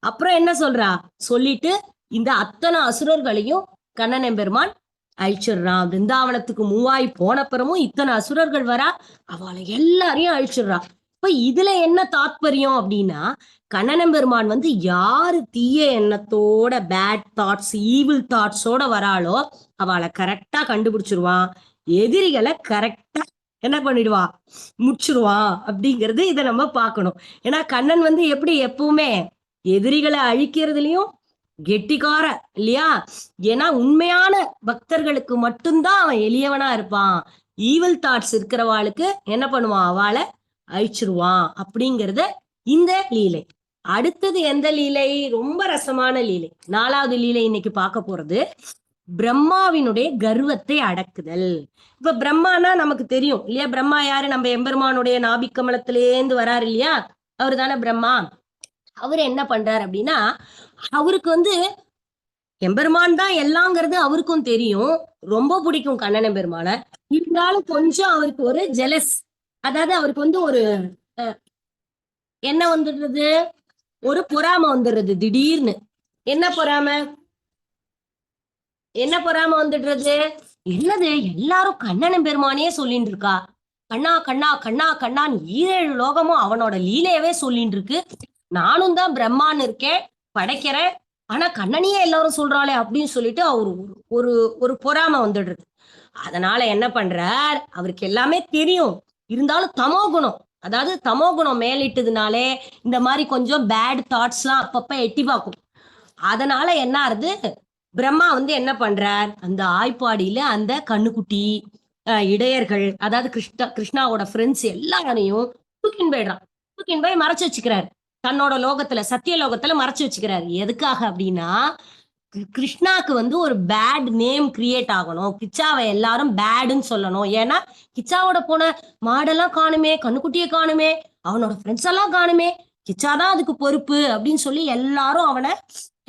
அப்புறம் என்ன சொல்றா, சொல்லிட்டு இந்த அத்தனை அசுரர்களையும் கண்ணன் எம்பெருமான் அழிச்சிடுறான். பிருந்தாவனத்துக்கு மூவாய் போன பிறமும் இத்தனை அசுரர்கள் வரா, அவளை எல்லாரையும் அழிச்சிடுறான். இப்ப இதுல என்ன தாத்பரியம் அப்படின்னா, கண்ணனம்பெருமான் வந்து யாரு தீய எண்ணத்தோட, பேட் தாட்ஸ், ஈவில் தாட்ஸோட வராளோ அவளை கரெக்டா கண்டுபிடிச்சிருவான், எதிரிகளை கரெக்டா என்ன பண்ணிடுவான், முடிச்சிருவான். அப்படிங்கிறது இதை நம்ம பார்க்கணும். ஏன்னா கண்ணன் வந்து எப்படி எப்பவுமே எதிரிகளை அழிக்கிறதுலயும் கெட்டிக்கார இல்லையா? ஏன்னா உண்மையான பக்தர்களுக்கு மட்டும்தான் அவன் எளியவனா இருப்பான். ஈவில் தாட்ஸ் இருக்கிறவாளுக்கு என்ன பண்ணுவான், அவளை அழிச்சிருவான். அப்படிங்கறத இந்த லீலை. அடுத்தது எந்த லீலை? ரொம்ப ரசமான லீலை. 4வது லீலை இன்னைக்கு பார்க்க போறது பிரம்மாவினுடைய கர்வத்தை அடக்குதல். இப்ப பிரம்மானா நமக்கு தெரியும் இல்லையா? பிரம்மா யாரு? நம்ம எம்பெருமானுடைய நாபிக்கமலத்திலேந்து வராரு இல்லையா? அவரு தானே பிரம்மா. அவர் என்ன பண்றாரு அப்படின்னா, அவருக்கு வந்து எம்பெருமான் தான் எல்லாங்கிறது அவருக்கும் தெரியும், ரொம்ப பிடிக்கும் கண்ணன் எம்பெருமான. இருந்தாலும் கொஞ்சம் அவருக்கு ஒரு ஜெலஸ், அதாவது அவருக்கு வந்து ஒரு என்ன வந்துடுறது, ஒரு பொறாம வந்துடுறது. திடீர்னு என்ன பொறாம வந்துடுறது? என்னது, எல்லாரும் கண்ணன் பெருமானே சொல்லிட்டு இருக்கா, கண்ணா கண்ணா கண்ணா கண்ணான்னு 7 லோகமும் அவனோட லீலையவே சொல்லிட்டு இருக்கு, நானும் தான் பிரம்மான்னு இருக்கேன், படைக்கிறேன், ஆனா கண்ணனையே எல்லாரும் சொல்றாளே அப்படின்னு சொல்லிட்டு அவரு ஒரு ஒரு பொறாம வந்துடுறது. அதனால என்ன பண்றார், அவருக்கு எல்லாமே தெரியும், இருந்தாலும் தமோகுணம், அதாவது தமோகுணம் மேலிட்டதுனாலே இந்த மாதிரி கொஞ்சம் பேட் தாட்ஸ் எல்லாம் அப்பப்ப எட்டி பார்க்கும். அதனால என்ன ஆறுது, பிரம்மா வந்து என்ன பண்றார், அந்த ஆய்ப்பாடியில அந்த கண்ணுக்குட்டி இடையர்கள், அதாவது கிருஷ்ணாவோட ஃப்ரெண்ட்ஸ் எல்லாரையும் தூக்கின் போய் மறைச்சு வச்சுக்கிறார். தன்னோட லோகத்துல, சத்திய லோகத்துல மறைச்சு வச்சுக்கிறாரு. எதுக்காக அப்படின்னா, கிருஷ்ணாக்கு வந்து ஒரு பேட் நேம் கிரியேட் ஆகணும், கிச்சாவை எல்லாரும் பேடுன்னு சொல்லணும். ஏன்னா கிச்சாவோட போன மாடெல்லாம் காணுமே, கண்ணுக்குட்டியை காணுமே, அவனோட ஃப்ரெண்ட்ஸ் எல்லாம் காணுமே, கிச்சாதான் அதுக்கு பொறுப்பு அப்படின்னு சொல்லி எல்லாரும் அவனை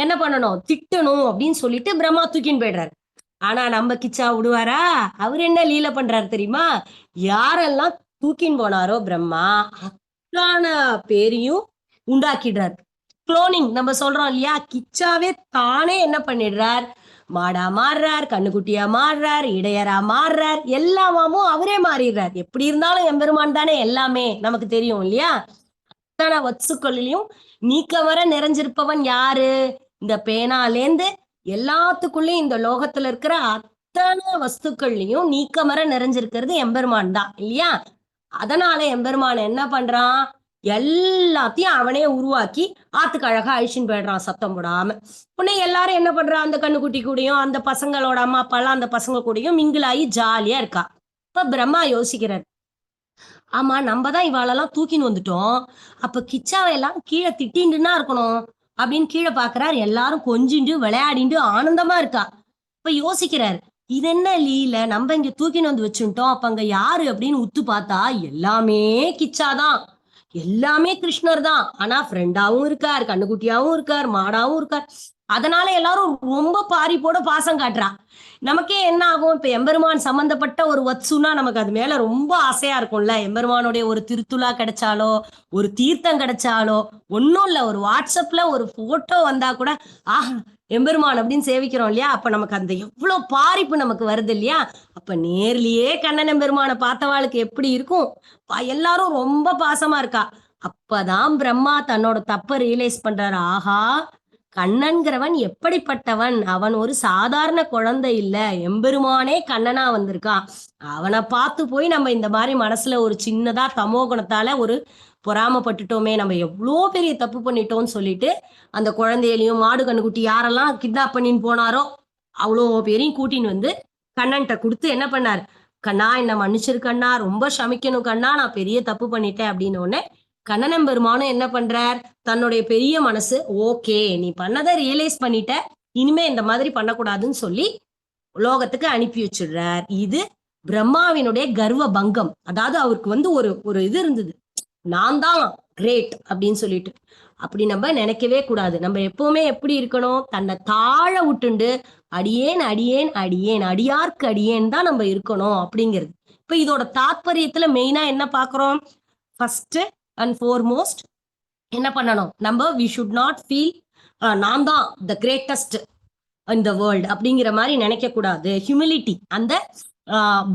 என்ன பண்ணணும், திட்டணும் அப்படின்னு சொல்லிட்டு பிரம்மா தூக்கின்னு போயிடுறாரு. ஆனா நம்ம கிச்சா விடுவாரா? அவர் என்ன லீலை பண்றாரு தெரியுமா? யாரெல்லாம் தூக்கின்னு போனாரோ பிரம்மா அத்தனை பேரையும் உண்டாக்கிடுறாரு. குளோனிங் நம்ம சொல்றோம் இல்லையா? கிச்சாவே தானே என்ன பண்ணிடுறார், மாடா மாறுறார், கண்ணுக்குட்டியா மாறுறார், இடையரா மாறுறார், எல்லாமும் அவரே மாறிடுறார். எப்படி இருந்தாலும் எம்பெருமான் தானே எல்லாமே, நமக்கு தெரியும் இல்லையா? அத்தனை வஸ்துக்களிலையும் நீக்கமர நிறைஞ்சிருப்பவன் யாரு? இந்த பேனாலேந்து எல்லாத்துக்குள்ளயும், இந்த லோகத்துல இருக்கிற அத்தனை வஸ்துக்கள்லயும் நீக்கமர நிறைஞ்சிருக்கிறது எம்பெருமான் தான் இல்லையா? அதனால எம்பெருமான் என்ன பண்றான், எல்லாத்தையும் அவனே உருவாக்கி ஆத்துக்கு அழகா அழிச்சுன்னு போயிடுறான் சத்தம் போடாம. உடனே எல்லாரும் என்ன பண்றான், அந்த கண்ணுக்குட்டி கூடயும் அந்த பசங்களோட அம்மா அப்பா எல்லாம் அந்த பசங்க கூடயும் மிங்கிளாகி ஜாலியா இருக்கா. இப்ப பிரம்மா யோசிக்கிறார், ஆமா நம்ம தான் இவாளெல்லாம் தூக்கின்னு வந்துட்டோம், அப்ப கிச்சாவை எல்லாம் கீழே திட்டின்னுன்னா இருக்கணும் அப்படின்னு கீழே பாக்குறாரு. எல்லாரும் கொஞ்சிண்டு விளையாடிண்டு ஆனந்தமா இருக்கா. இப்ப யோசிக்கிறாரு, இது என்ன லீல, நம்ம இங்க தூக்கின்னு வந்து வச்சுட்டோம், அப்ப அங்க யாரு அப்படின்னு உத்து பார்த்தா எல்லாமே கிச்சாதான், எல்லாமே கிருஷ்ணர் தான். ஆனா ஃப்ரெண்டாவும் இருக்கார், கண்ணுக்குட்டியாவும் இருக்கார், மாடாவும் இருக்கார். அதனால எல்லாரும் ரொம்ப பாரிப்போட பாசம் காட்டுறா. நமக்கே என்ன ஆகும், இப்ப எம்பெருமான் சம்பந்தப்பட்ட ஒரு வத்சுனா நமக்கு அது மேல ரொம்ப ஆசையா இருக்கும்ல. எம்பெருமானுடைய ஒரு திருத்துலா கிடைச்சாலோ, ஒரு தீர்த்தம் கிடைச்சாலோ, ஒன்னும் இல்ல, ஒரு வாட்ஸ்அப்ல ஒரு போட்டோ வந்தா கூட ஆஹ் எம்பெருமான் அப்படின்னு சேவிக்கிறோம் இல்லையா? அப்ப நமக்கு அந்த எவ்வளவு பாரிப்பு நமக்கு வருது இல்லையா? அப்ப நேர்லயே கண்ணன் எம்பெருமானை பார்த்தவாளுக்கு எப்படி இருக்கும், எல்லாரும் ரொம்ப பாசமா இருக்கா. அப்பதான் பிரம்மா தன்னோட தப்ப ரியலைஸ் பண்றாரு. ஆஹா, கண்ணன்கிறவன் எப்படிப்பட்டவன், அவன் ஒரு சாதாரண குழந்தை இல்ல, எம்பெருமானே கண்ணனா வந்திருக்கான். அவனை பார்த்து போய் நம்ம இந்த மாதிரி மனசுல ஒரு சின்னதா தமோகுணத்தால ஒரு பொறாமப்பட்டுட்டோமே, நம்ம எவ்வளோ பெரிய தப்பு பண்ணிட்டோம்னு சொல்லிட்டு அந்த குழந்தையிலையும் மாடு கண்ணுக்குட்டி யாரெல்லாம் கிட்னாப் பண்ணின்னு போனாரோ அவ்வளோ பேரையும் கூட்டின்னு வந்து கண்ணன்கிட்ட கொடுத்து என்ன பண்ணார், கண்ணா என்ன மன்னிச்சிருக்கண்ணா, ரொம்ப சமிக்கணும் கண்ணா, நான் பெரிய தப்பு பண்ணிட்டேன் அப்படின்னு. உடனே கண்ணன் பெருமானும் என்ன பண்றார், தன்னுடைய பெரிய மனசு, ஓகே நீ பண்ணதை ரியலைஸ் பண்ணிட்ட, இனிமே இந்த மாதிரி பண்ணக்கூடாதுன்னு சொல்லி லோகத்துக்கு அனுப்பி வச்சிடுறார். இது பிரம்மாவினுடைய கர்வ பங்கம். அதாவது அவருக்கு வந்து ஒரு இது இருந்தது, நான் தான் கிரேட் அப்படின்னு சொல்லிட்டு. அப்படி நம்ம நினைக்கவே கூடாது. நம்ம எப்பவுமே எப்படி இருக்கணும், தன்னை தாழ விட்டுண்டு அடியேன் அடியேன் அடியேன் அடியார்க்கு அடியேன் தான் நம்ம இருக்கணும் அப்படிங்கிறது. இப்ப இதோட தாத்பரியத்துல மெயினா என்ன பாக்குறோம், ஃபர்ஸ்ட் அண்ட் ஃபோர்மோஸ்ட் என்ன பண்ணணும், நம்ம வி ஷுட் நாட் ஃபீல் நான் தான் the greatest in the world அப்படிங்கிற மாதிரி நினைக்க கூடாது. ஹியூமிலிட்டி, அந்த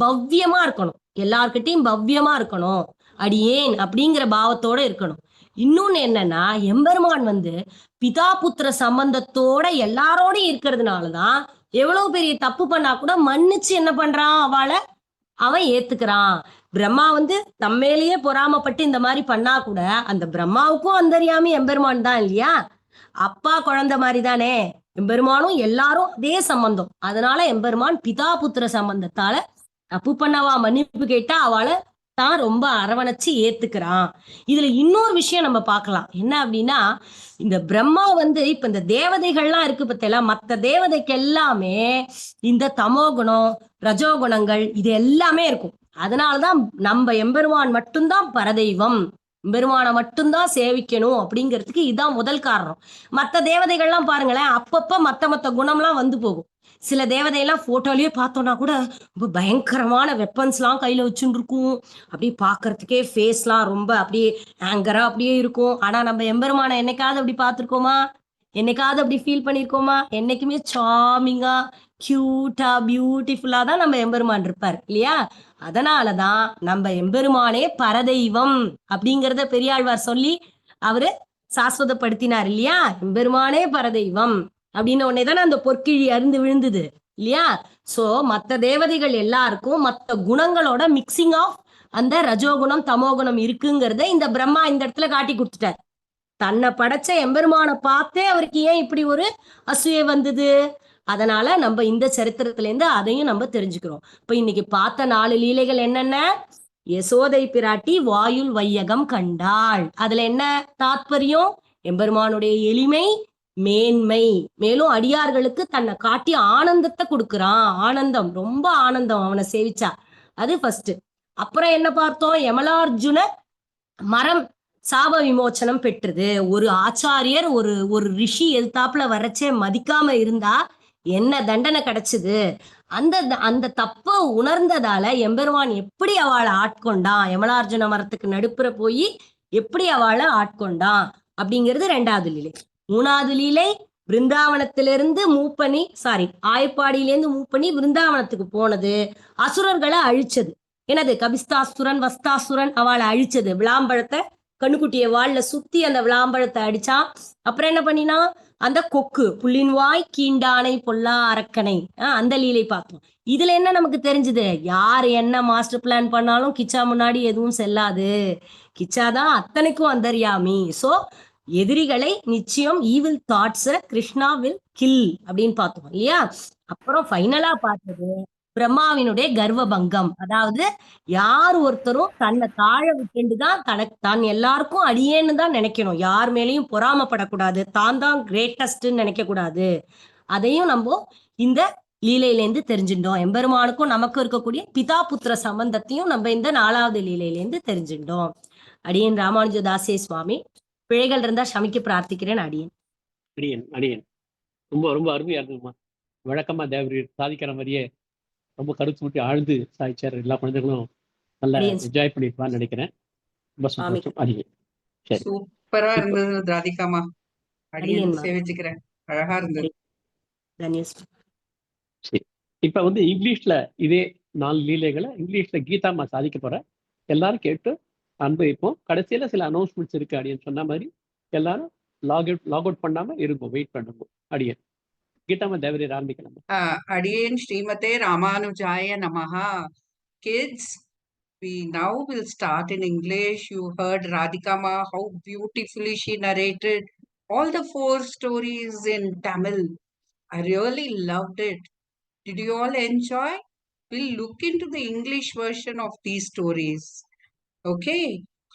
பவ்யமா இருக்கணும், எல்லார்கிட்டையும் பவ்யமா இருக்கணும். அடியேன் அப்படிங்கிற பாவத்தோட இருக்கணும். இன்னொன்னு என்னன்னா, எம்பெருமான் வந்து பிதா புத்திர சம்பந்தத்தோட எல்லாரோடையும் இருக்கிறதுனாலதான் எவ்வளவு பெரிய தப்பு பண்ணா கூட மன்னிச்சு என்ன பண்றான், அவளை அவன் ஏத்துக்கிறான். பிரம்மா வந்து தம்மேலேயே பொறாமப்பட்டு இந்த மாதிரி பண்ணா கூட அந்த பிரம்மாவுக்கும் அந்தரியாமி எம்பெருமான் தான் இல்லையா? அப்பா குழந்தை மாதிரி தானே எம்பெருமானும், எல்லாரும் அதே சம்பந்தம். அதனால எம்பெருமான் பிதா புத்திர சம்பந்தத்தால தப்பு பண்ணவா மன்னிப்பு கேட்டா அவளை தான் ரொம்ப அரவணைச்சு ஏத்துக்கிறான். இதுல இன்னொரு விஷயம் நம்ம பார்க்கலாம். என்ன அப்படின்னா, இந்த பிரம்மா வந்து இப்ப இந்த தேவதைகள்லாம் இருக்கு பத்தியெல்லாம், மத்த தேவதைக்கு எல்லாமே இந்த தமோகுணம் ரஜோகுணங்கள் இது எல்லாமே இருக்கும். அதனாலதான் நம்ம எம்பெருமான் மட்டும்தான் பரதெய்வம், எம்பெருமானை மட்டும்தான் சேவிக்கணும் அப்படிங்கிறதுக்கு இதான் முதல் காரணம். மத்த தேவதைகள்லாம் பாருங்களேன், அப்பப்ப மத்த குணம்லாம் வந்து போகும். சில தேவதையெல்லாம் போட்டோலயே பார்த்தோம்னா கூட ரொம்ப பயங்கரமான வெப்பன்ஸ் எல்லாம் கையில வச்சுட்டு இருக்கும். அப்படியே பாக்குறதுக்கே ஃபேஸ் எல்லாம் ரொம்ப அப்படியே ஆங்கரா அப்படியே இருக்கும். ஆனா நம்ம எம்பெருமானை என்னைக்காவது அப்படி பார்த்திருக்கோமா? என்னைக்காவது அப்படி ஃபீல் பண்ணிருக்கோமா? என்னைக்குமே சார்மிங்கா கியூட்டா பியூட்டிஃபுல்லா தான் நம்ம எம்பெருமான் இருப்பார் இல்லையா? அதனாலதான் நம்ம எம்பெருமானே பரதெய்வம் அப்படிங்கிறத பெரியாழ்வார் சொல்லி அவரு சாஸ்வதப்படுத்தினார் இல்லையா? எம்பெருமானே பரதெய்வம் அப்படின்னு உடனேதானே அந்த பொற்கிழி அருந்து விழுந்தது இல்லையா? சோ மத்த தேவதைகள் எல்லாருக்கும் மத்த குணங்களோட மிக்சிங் ஆஃப் அந்த ரஜோகுணம் தமோகுணம் இருக்குங்கிறத இந்த பிரம்மா இந்த இடத்துல காட்டி கொடுத்துட்டார். தன்னை படைச்ச எம்பெருமானை பார்த்தே அவருக்கு ஏன் இப்படி ஒரு அசூயை வந்தது? அதனால நம்ம இந்த சரித்திரத்துல இருந்து அதையும் நம்ம தெரிஞ்சுக்கிறோம். இப்ப இன்னைக்கு பார்த்த 4 லீலைகள் என்னென்ன? யசோதை பிராட்டி வாயுல் வையகம் கண்டாள். அதுல என்ன தாத்பரியம்? எம்பெருமானுடைய எளிமை, மேன்மை, மேலும் அடியார்களுக்கு தன்னை காட்டி ஆனந்தத்தை கொடுக்குறான். ஆனந்தம், ரொம்ப ஆனந்தம் அவனை சேவிச்சா. அது ஃபர்ஸ்ட். அப்புறம் என்ன பார்த்தோம்? யமலார்ஜுன மரம் சாப விமோச்சனம் பெற்றது. ஒரு ஆச்சாரியர் ஒரு ரிஷி எதிர்த்தாப்புல வரச்சே மதிக்காம இருந்தா என்ன தண்டனை கிடைச்சது? அந்த தப்ப உணர்ந்ததால எம்பெருமான் எப்படி அவளை ஆட்கொண்டான், யமலார்ஜுன மரத்துக்கு நடுப்புற போய் எப்படி அவளை ஆட்கொண்டான் அப்படிங்கிறது 2வது லீலை. 3வது லீலை பிருந்தாவனத்திலிருந்து ஆயப்பாடியிலேருந்து மூவ் பண்ணி பிருந்தாவனத்துக்கு போனது, அசுரர்களை அழிச்சது. என்னது? கபிஸ்தாசுரன் வஸ்தாசுரன் அவளை அழிச்சது. விளாம்பழத்தை கண்ணுக்குட்டிய வாள்ல சுத்தி அந்த விளாம்பழத்தை அடிச்சான். அப்புறம் என்ன பண்ணினா, அந்த கொக்கு புள்ளின் வாய் கீண்டானை பொல்லா அரக்கனை, அந்த லீலை பார்த்தோம். இதுல என்ன நமக்கு தெரிஞ்சது? யார் என்ன மாஸ்டர் பிளான் பண்ணாலும் கிச்சா முன்னாடி எதுவும் செல்லாது. கிச்சாதான் அத்தனைக்கும் அந்தர்யாமி. சோ எதிரிகளை நிச்சயம் evil thoughts Krishna will kill அப்படின்னு பார்த்தோம் இல்லையா? அப்புறம் ஃபைனலா பார்த்தது பிரம்மாவினுடைய கர்வபங்கம். அதாவது யார் ஒருத்தரும் தன்னை தாழ விட்டுதான் தான் எல்லாருக்கும் அடியேன்னு தான் நினைக்கணும். யார் மேலேயும் பொறாமப்படக்கூடாது, தான் கிரேட்டஸ்ட்ன்னு நினைக்க கூடாது. அதையும் நம்ம இந்த லீலையிலேருந்து தெரிஞ்சுட்டோம். எம்பெருமானுக்கும் நமக்கும் இருக்கக்கூடிய பிதா புத்திர சம்பந்தத்தையும் நம்ம இந்த 4வது லீலையிலேருந்து தெரிஞ்சுட்டோம். அடியேன் ராமானுஜதாசே சுவாமி. பிழைகள் இருந்தா சமிக்க பிரார்த்திக்கிறேன். அடியேன் ரொம்ப ரொம்ப அருமையா இருக்குமா. வழக்கமா தேவரி சாதிக்கிற மாதிரியே ரொம்ப கருத்து ஊட்டி ஆழ்ந்து சாய்ச்சார். எல்லா குழந்தைகளும் நல்லா என்ஜாய் பண்ணிருப்பான்னு நினைக்கிறேன். ரொம்ப சந்தோஷம். அடியேன் சரி, சூப்பரா இருந்தது ராதிகாமா. அடியேன் சேவிச்சுக்கிறேன். அழகா இருந்தது. சரி, இப்ப வந்து இங்கிலீஷ்ல இதே 4 லீலைகளை இங்கிலீஷ்ல கீதாமா சாதிக்க போற. எல்லாரும் கேட்டு அனுபவிப்போம். கடைசியில சில அனௌன்ஸ்மெண்ட்ஸ் இருக்கு. அடியன் சொன்ன மாதிரி எல்லாரும் லாக் அவுட் பண்ணாம இருக்கும், வெயிட் பண்ணுங்க. அடியன் கீதாமா தேவரி ஆரம்பிக்கலாம். அடியேன் ஸ்ரீமதே ராமானுஜாய நமஹா. Kids, we now will start in English. You heard Radhikama, how beautifully she narrated all the 4 stories in Tamil. I really loved it. Did you all enjoy? We'll look into the English version of these stories. Okay,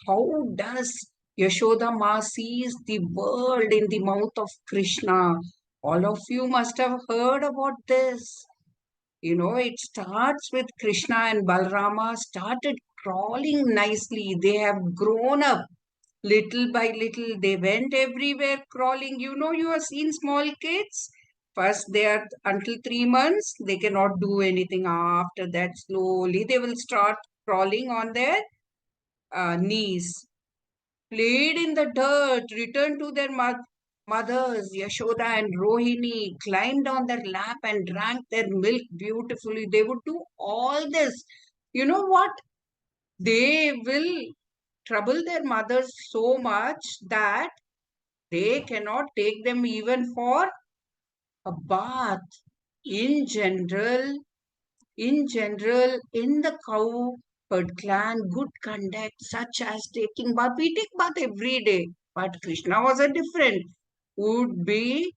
how does Yashoda Ma sees the world in the mouth of Krishna? All of you must have heard about this. You know, it starts with Krishna and Balrama started crawling nicely. They have grown up little by little. They went everywhere crawling. You know, you have seen small kids. First, they are until 3 months, they cannot do anything. After that, slowly they will start crawling on their knees. Played in the dirt, returned to their mothers, Yashoda and Rohini, climbed on their lap and drank their milk beautifully. They would do all this. You know what? They will trouble their mothers so much that they cannot take them even for a bath. In general, in the cowherd clan, good conduct, such as taking bath, we take bath every day. But Krishna was a different, would be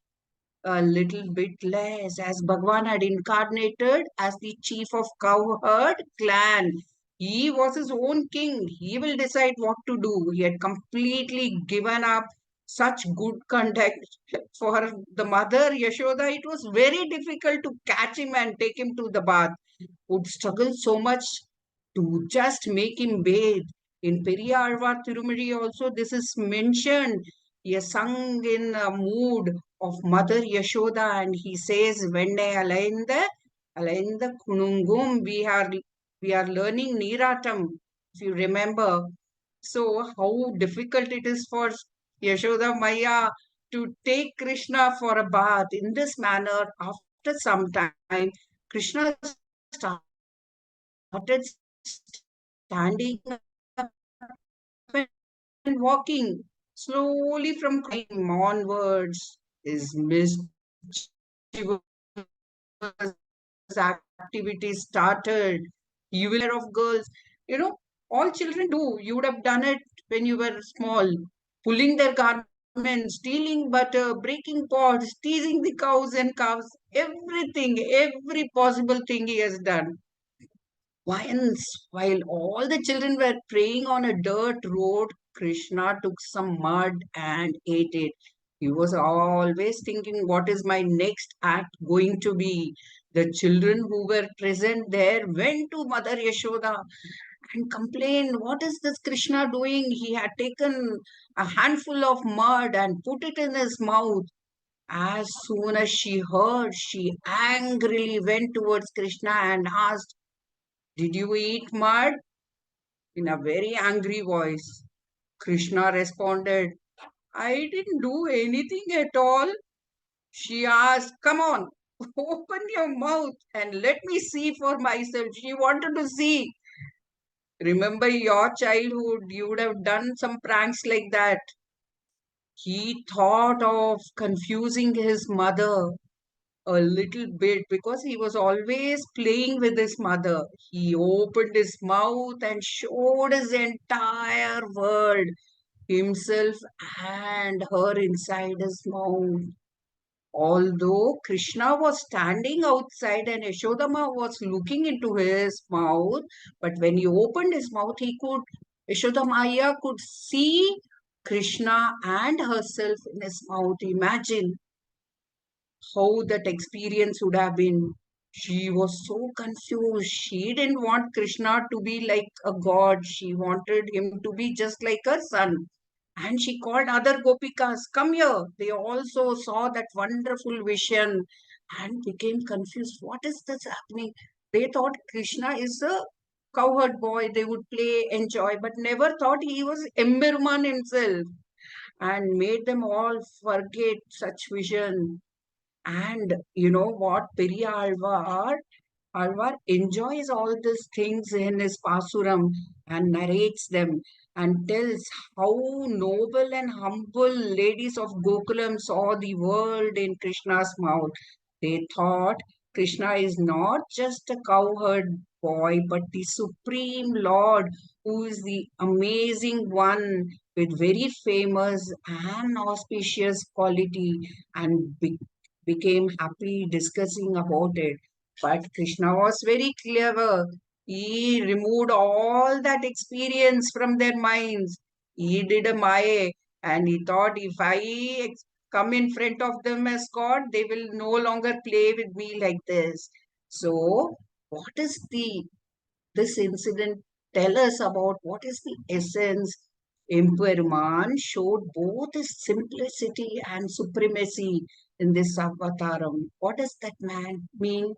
a little bit less, as Bhagwan had incarnated as the chief of cowherd clan. He was his own king. He will decide what to do. He had completely given up such good conduct for the mother Yashoda. It was very difficult to catch him and take him to the bath. Would struggle so much to just make him bathe. In Periyalvar Tirumizhi also this is mentioned. He is sung in a mood of Mother Yashoda, and he says, Venne alainda kunungum, we are learning Niratam, if you remember. So how difficult it is for Yashoda Maya to take Krishna for a bath in this manner. After some time, Krishna started standing up and walking slowly from crying onwards. His mischievous activities started. You will hear of girls, you know, all children do. You would have done it when you were small, pulling their garments, stealing butter, breaking pots, teasing the cows and calves, everything, every possible thing he has done. Once, while all the children were praying on a dirt road, Krishna took some mud and ate it. He was always thinking, what is my next act going to be? The children who were present there went to Mother Yashoda and complained, what is this Krishna doing? He had taken a handful of mud and put it in his mouth. As soon as she heard, she angrily went towards Krishna and asked, did you eat mud? In a very angry voice. Krishna responded, I didn't do anything at all. She asked, come on, open your mouth and let me see for myself. She wanted to see. Remember your childhood, you would have done some pranks like that. He thought of confusing his mother a little bit because he was always playing with his mother. He opened his mouth and showed his entire world, himself and her inside his mouth. Although Krishna was standing outside and Yashodama was looking into his mouth, but when he opened his mouth, Yashodamaya could see Krishna and herself in his mouth. Imagine how that experience would have been. She was so confused. She didn't want Krishna to be like a god. She wanted him to be just like her son. And she called other gopikas, come here. They also saw that wonderful vision and became confused. What is this happening? They thought Krishna is a cowherd boy. They would play, enjoy, but never thought he was Emberman himself, and made them all forget such vision. And you know what? Alvar enjoys all these things in his Pasuram and narrates them and tells how noble and humble ladies of Gokulam saw the world in Krishna's mouth. They thought Krishna is not just a cowherd boy, but the supreme Lord who is the amazing one with very famous and auspicious quality, and became happy discussing about it. But Krishna was very clever. He removed all that experience from their minds. He did a Maya, and he thought if I come in front of them as God, they will no longer play with me like this. So, what is this incident tell us about? What is the essence? Emperman showed both his simplicity and supremacy in this avataram. What does that man mean?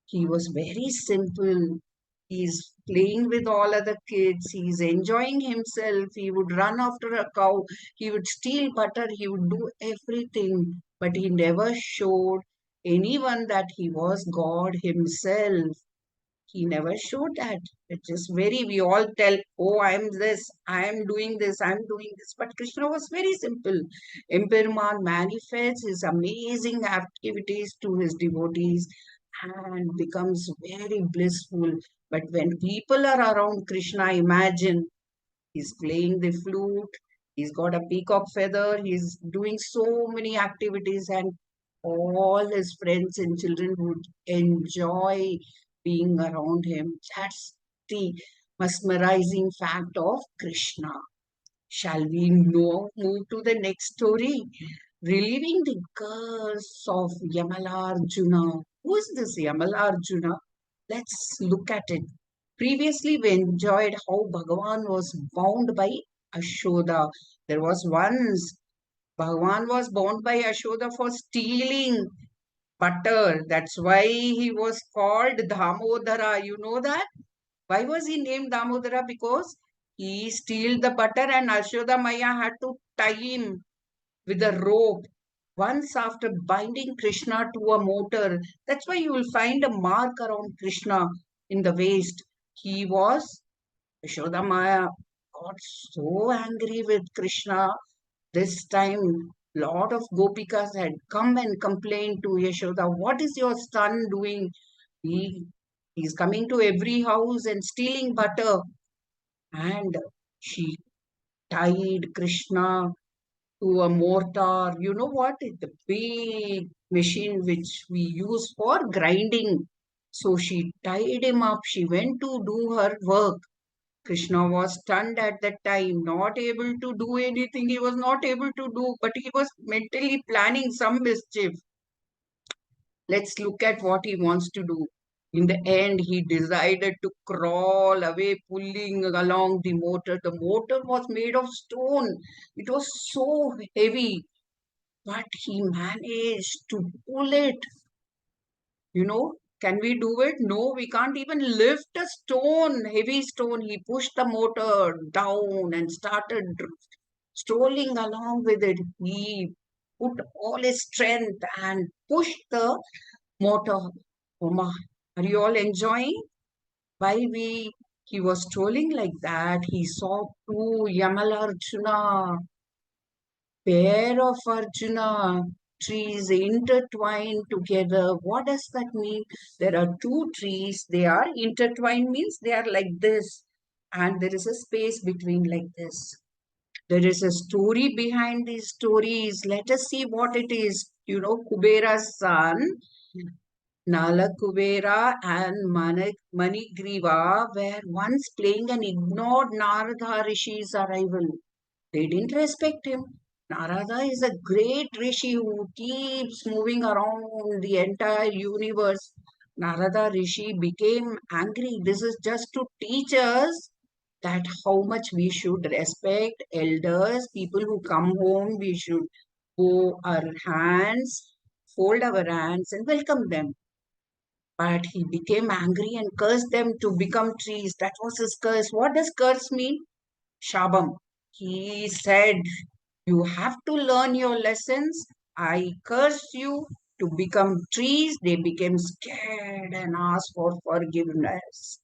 He was very simple. He's playing with all other kids. He's enjoying himself. He would run after a cow. He would steal butter. He would do everything. But he never showed anyone that he was God himself. He never showed that. It is very, we all tell, oh, I am this, I am doing this, I am doing this. But Krishna was very simple. Emperuman manifests his amazing activities to his devotees and becomes very blissful. But when people are around Krishna, imagine he's playing the flute, he's got a peacock feather, he's doing so many activities, and all his friends and children would enjoy being around him. That's the mesmerizing fact of Krishna. Shall we move to the next story? Relieving the curse of Yamalarjuna. Who is this Yamalarjuna? Let's look at it. Previously, we enjoyed how Bhagavan was bound by Ashoda. There was once Bhagavan was bound by Ashoda for stealing butter. That's why he was called Damodara. You know that? Why was he named Damodara? Because he stole the butter and Ashoda Maya had to tie him with a rope once after binding Krishna to a motor. That's why you will find a mark around Krishna in the waist. He was, Yashoda Maya got so angry with Krishna. This time, lot of gopikas had come and complained to Yashoda, what is your son doing? He's coming to every house and stealing butter. And she tied Krishna to a mortar. You know what? The big machine which we use for grinding. So she tied him up. She went to do her work. Krishna was stunned at that time, not able to do anything. He was not able to do, but he was mentally planning some mischief. Let's look at what he wants to do. In the end, he decided to crawl away, pulling along the motor. The motor was made of stone. It was so heavy, but he managed to pull it. You know, can we do it? No, we can't even lift a stone, heavy stone. He pushed the motor down and started strolling along with it. He put all his strength and pushed the motor. Oma, are you all enjoying? While he was strolling like that, he saw two Yamalarjuna, pair of Arjuna trees intertwined together. What does that mean? There are two trees, they are intertwined, means they are like this, and there is a space between like this. There is a story behind these stories. Let us see what it is. You know, Kubera's son, Nala Kubera and Manigriva were once playing and ignored Narada Rishi's arrival. They didn't respect him. Narada is a great Rishi who keeps moving around the entire universe. Narada Rishi became angry. This is just to teach us that how much we should respect elders, people who come home, we should fold our hands and welcome them. But he became angry and cursed them to become trees. That was his curse. What does curse mean? Shabam. He said, you have to learn your lessons. I curse you to become trees. They became scared and asked for forgiveness.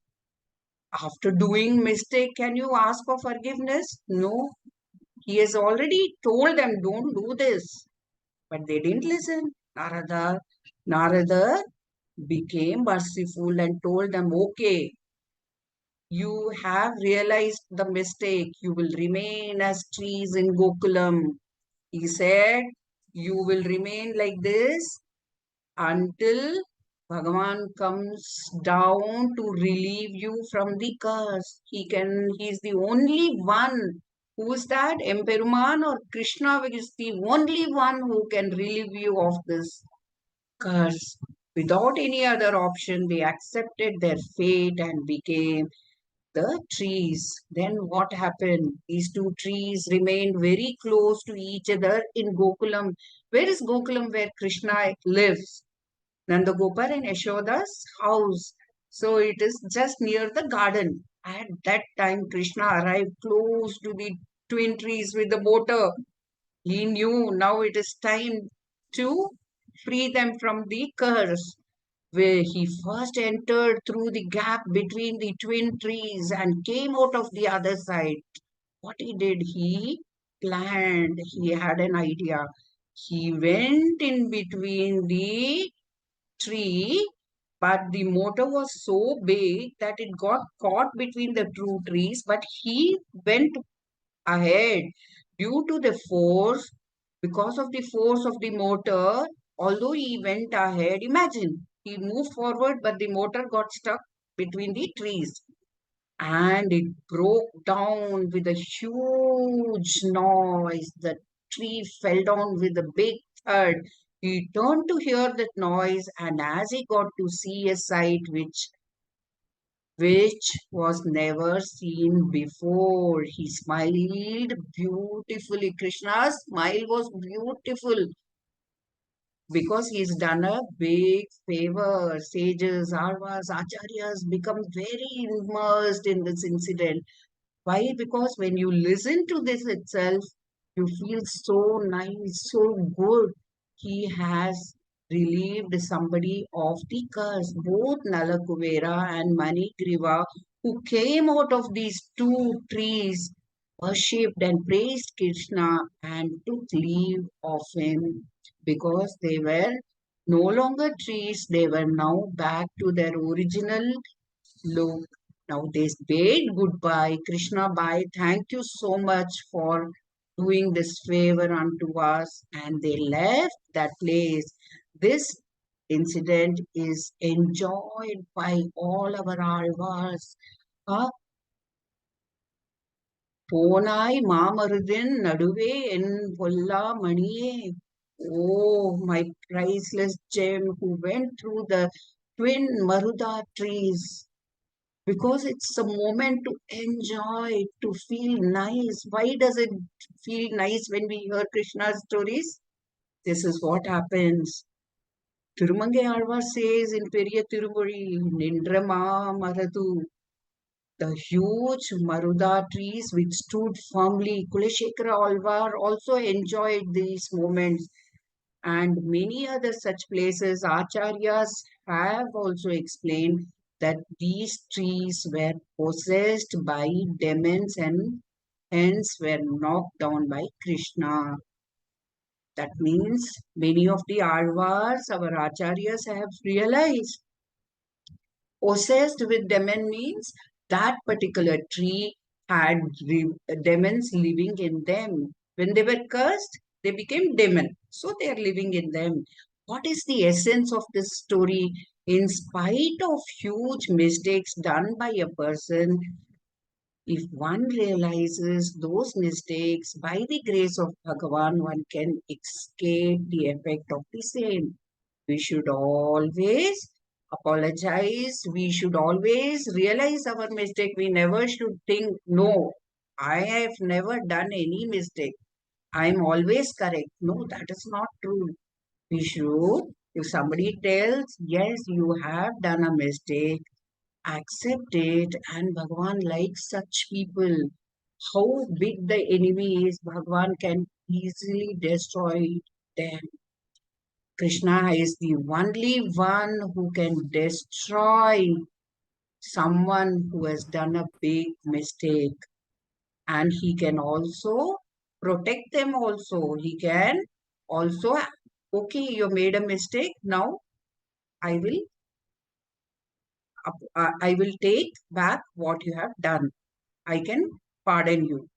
After doing mistake, can you ask for forgiveness? No. He has already told them, don't do this. But they didn't listen. Narada became merciful and told them, okay, you have realized the mistake. You will remain as trees in Gokulam. He said, you will remain like this until Bhagavan comes down to relieve you from the curse. He is the only one. Who is that? Emperuman or Krishna is the only one who can relieve you of this curse. Without any other option, they accepted their fate and became the trees. Then what happened? These two trees remained very close to each other in Gokulam. Where is Gokulam? Where Krishna lives. Nandagopal and Yashoda's house. So it is just near the garden. At that time, Krishna arrived close to the twin trees with the motor. He knew now it is time to free them from the curse. where he first entered through the gap between the twin trees and came out of the other side. What he did, he planned, he had an idea. He went in between the tree, but the motor was so big that it got caught between the two trees, but he went ahead due to the force, because of the force of the motor. Although he went ahead, imagine he moved forward, but the motor got stuck between the trees and it broke down with a huge noise. The tree fell down with a big thud. He turned to hear that noise, and as he got to see a sight which was never seen before, he smiled beautifully. Krishna's smile was beautiful because he's done a big favor. Sages, Arvas, Acharyas become very immersed in this incident. Why? Because when you listen to this itself, you feel so nice, so good. He has relieved somebody of the curse. Both Nalakuvera and Manigriva, who came out of these two trees, worshipped and praised Krishna and took leave of him because they were no longer trees, they were now back to their original look. Now they bade goodbye. Krishna, bye. Thank you so much for doing this favor unto us. And they left that place. This incident is enjoyed by all our alvars. போனாய் மாமருதின் நடுவே என் பொல்லா மணியே. Oh, my priceless gem who went through the twin Maruda trees, because it's a moment to enjoy, to feel nice. Why does it feel nice when we hear Krishna's stories? This is what happens. Tirumangai Alvar says in Periya Tirumozhi, Nindrama Maradu, the huge Maruda trees which stood firmly. Kulashekara Alvar also enjoyed these moments, and many other such places. Acharyas have also explained that these trees were possessed by demons and hence were knocked down by Krishna. That means many of the Alvars, our Acharyas, have realized possessed with demon means that particular tree had demons living in them. When they were cursed, they became demon. So they are living in them. What is the essence of this story? In spite of huge mistakes done by a person, if one realizes those mistakes, by the grace of Bhagavan, one can escape the effect of the same. We should always apologize. We should always realize our mistake. We never should think, no, I have never done any mistake. I am always correct. No, that is not true. We should, if somebody tells, yes, you have done a mistake, accept it. And Bhagavan likes such people. How big the enemy is, Bhagavan can easily destroy them. Krishna is the only one who can destroy someone who has done a big mistake. And he can also protect them also. He can also, okay, you made a mistake. Now I will take back what you have done. I can pardon you.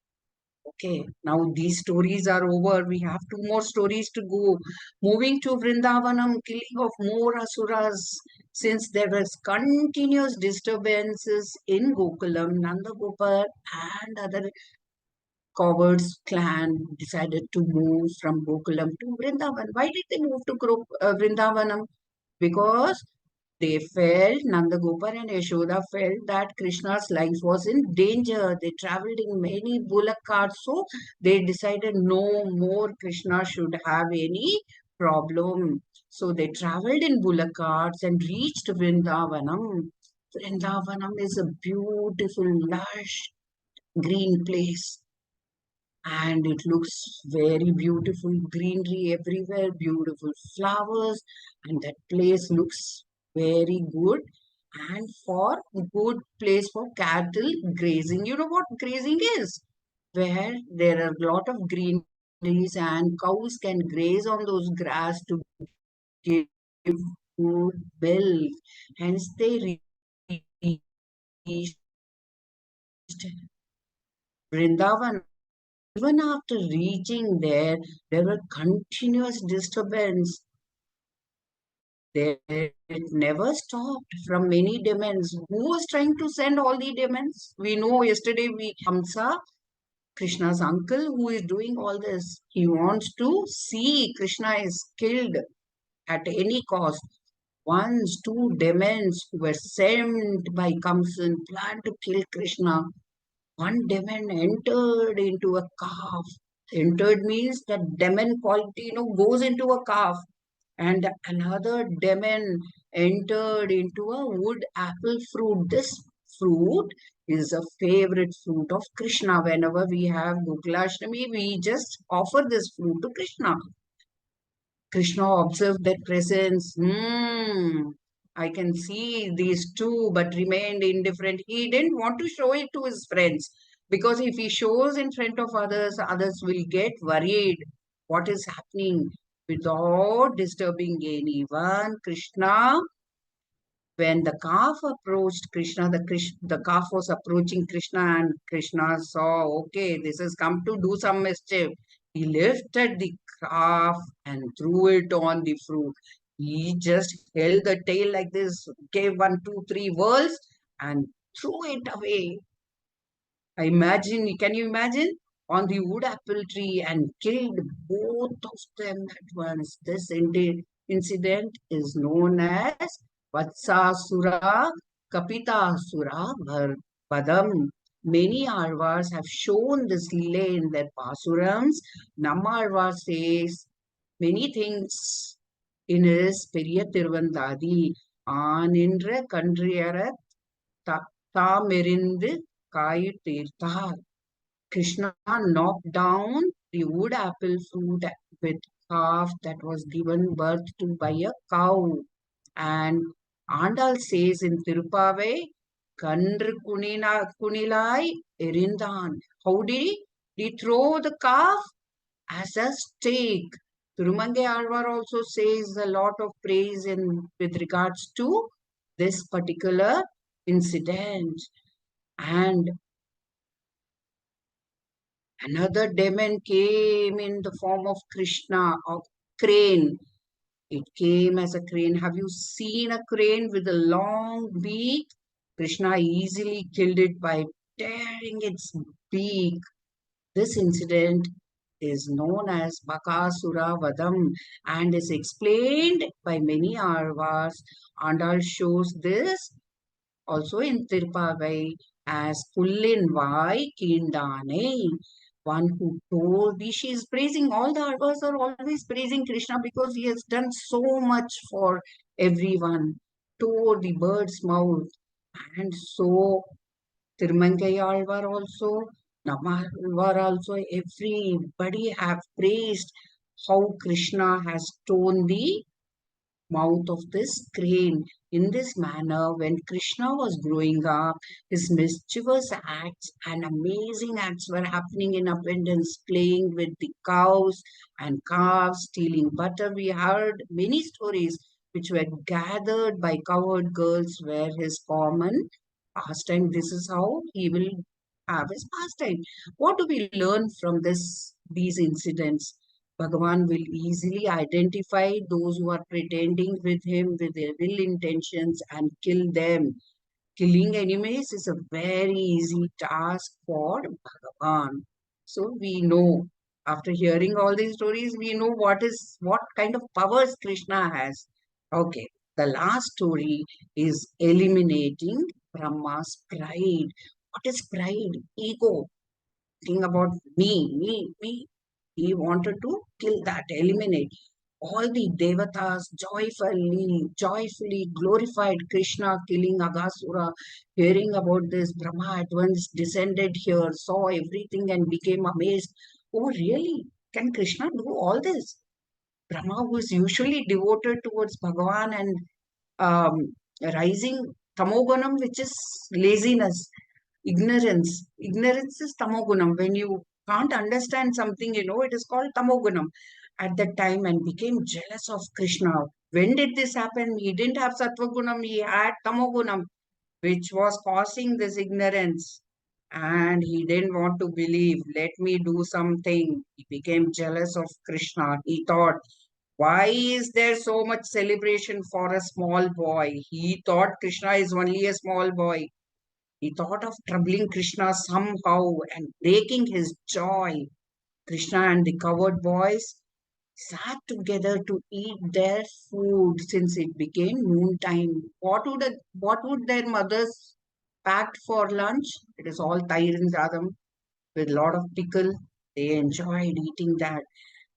Okay, now these stories are over. We have two more stories to go. Moving to Vrindavanam, killing of more asuras. Since there was continuous disturbances in Gokulam, Nandagopal and other cowards clan decided to move from Gokulam to Vrindavan. Why did they move to Vrindavanam? Because they felt, Nandagopal and Yashoda felt that Krishna's life was in danger. They traveled in many bullock carts, so they decided no more Krishna should have any problem. So they traveled in bullock carts and reached Vrindavanam. Vrindavanam is a beautiful, lush, green place. And it looks very beautiful, greenery everywhere, beautiful flowers, and that place looks very good, and for good place for cattle grazing. You know what grazing is? Where there are a lot of greeneries and cows can graze on those grass to give good milk. Hence they reached Vrindavan. Even after reaching there, there were continuous disturbance. It never stopped from many demons. Who was trying to send all the demons? We know yesterday Hamsa, Krishna's uncle, who is doing all this. He wants to see Krishna is killed at any cost. Once two demons who were sent by Kamsan planned to kill Krishna. One demon entered into a calf. Entered means that demon quality, goes into a calf. And another demon entered into a wood apple fruit. This fruit is a favorite fruit of Krishna. Whenever we have Gokulashtami, we just offer this fruit to Krishna. Krishna observed their presence. I can see these two, but remained indifferent. He didn't want to show it to his friends, because if he shows in front of others, others will get worried. What is happening? Without disturbing anyone, Krishna, when the calf approached Krishna, the calf was approaching Krishna, and Krishna saw, okay, this has come to do some mischief. He lifted the calf and threw it on the fruit. He just held the tail like this, gave 1, 2, 3 whirls, and threw it away. Can you imagine? On the wood apple tree, and killed both of them at once. This incident is known as Vatsasura Kapitasura Vadam. Many Alvars have shown this lila in their Pasurams. Nammalvar says many things in his Periya Tiruvandadi. Aanindra Kandriyara Tamirindu Kayu Tirthar. Krishna knocked down the wood apple fruit with calf that was given birth to by a cow. And Andal says in Tirupavai, Kandru Kunilai Erindan. How did he? He throw the calf as a stake. Tirumangai Alvar also says a lot of praise with regards to this particular incident. And another demon came in the form of Krishna, of crane. It came as a crane. Have you seen a crane with a long beak? Krishna easily killed it by tearing its beak. This incident is known as Bakasura Vadam and is explained by many Arvas. Andal shows this also in Tirupavai as Pullin Vai Kindane. One who told me, she is praising, all the Arvas are always praising Krishna because he has done so much for everyone. Tore the bird's mouth. And so Tirumangai Alvar also, Nammalvar also, everybody have praised how Krishna has torn the mouth of this crane. In this manner, when Krishna was growing up, his mischievous acts and amazing acts were happening in abundance, playing with the cows and calves, stealing butter. We heard many stories which were gathered by cowherd girls were his common pastime. This is how he will have his pastime. What do we learn from these incidents? Bhagavan will easily identify those who are pretending with him with evil intentions and kill them. Killing enemies is a very easy task for Bhagavan. So we know, after hearing all these stories, we know what kind of powers Krishna has. Okay, the last story is eliminating Brahma's pride. What is pride? Ego. Think about me. He wanted to kill that, eliminate. All the devatas joyfully glorified Krishna killing Aghasura. Hearing about this, Brahma at once descended here, saw everything and became amazed. Oh, really? Can Krishna do all this? Brahma was usually devoted towards Bhagavan and rising tamogunam, which is laziness, ignorance. Ignorance is tamogunam. When you can't understand something, it is called tamogunam at that time, and became jealous of Krishna. When did this happen? He didn't have sattvagunam, he had tamogunam, which was causing this ignorance. And he didn't want to believe, let me do something. He became jealous of Krishna. He thought, why is there so much celebration for a small boy? He thought Krishna is only a small boy. He thought of troubling Krishna somehow and breaking his joy. Krishna and the cowherd boys sat together to eat their food since it became noontime. What would their mothers packed for lunch? It is all tair and sadam with a lot of pickle. They enjoyed eating that.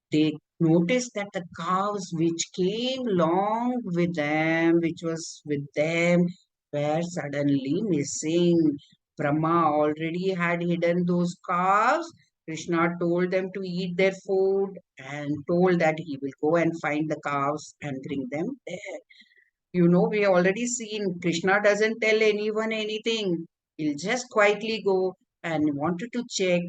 They noticed that the cows which came along with them, which was with them, were suddenly missing. Brahma already had hidden those cows. Krishna told them to eat their food and told that he will go and find the cows and bring them there. We already seen Krishna doesn't tell anyone anything. He'll just quietly go and wanted to check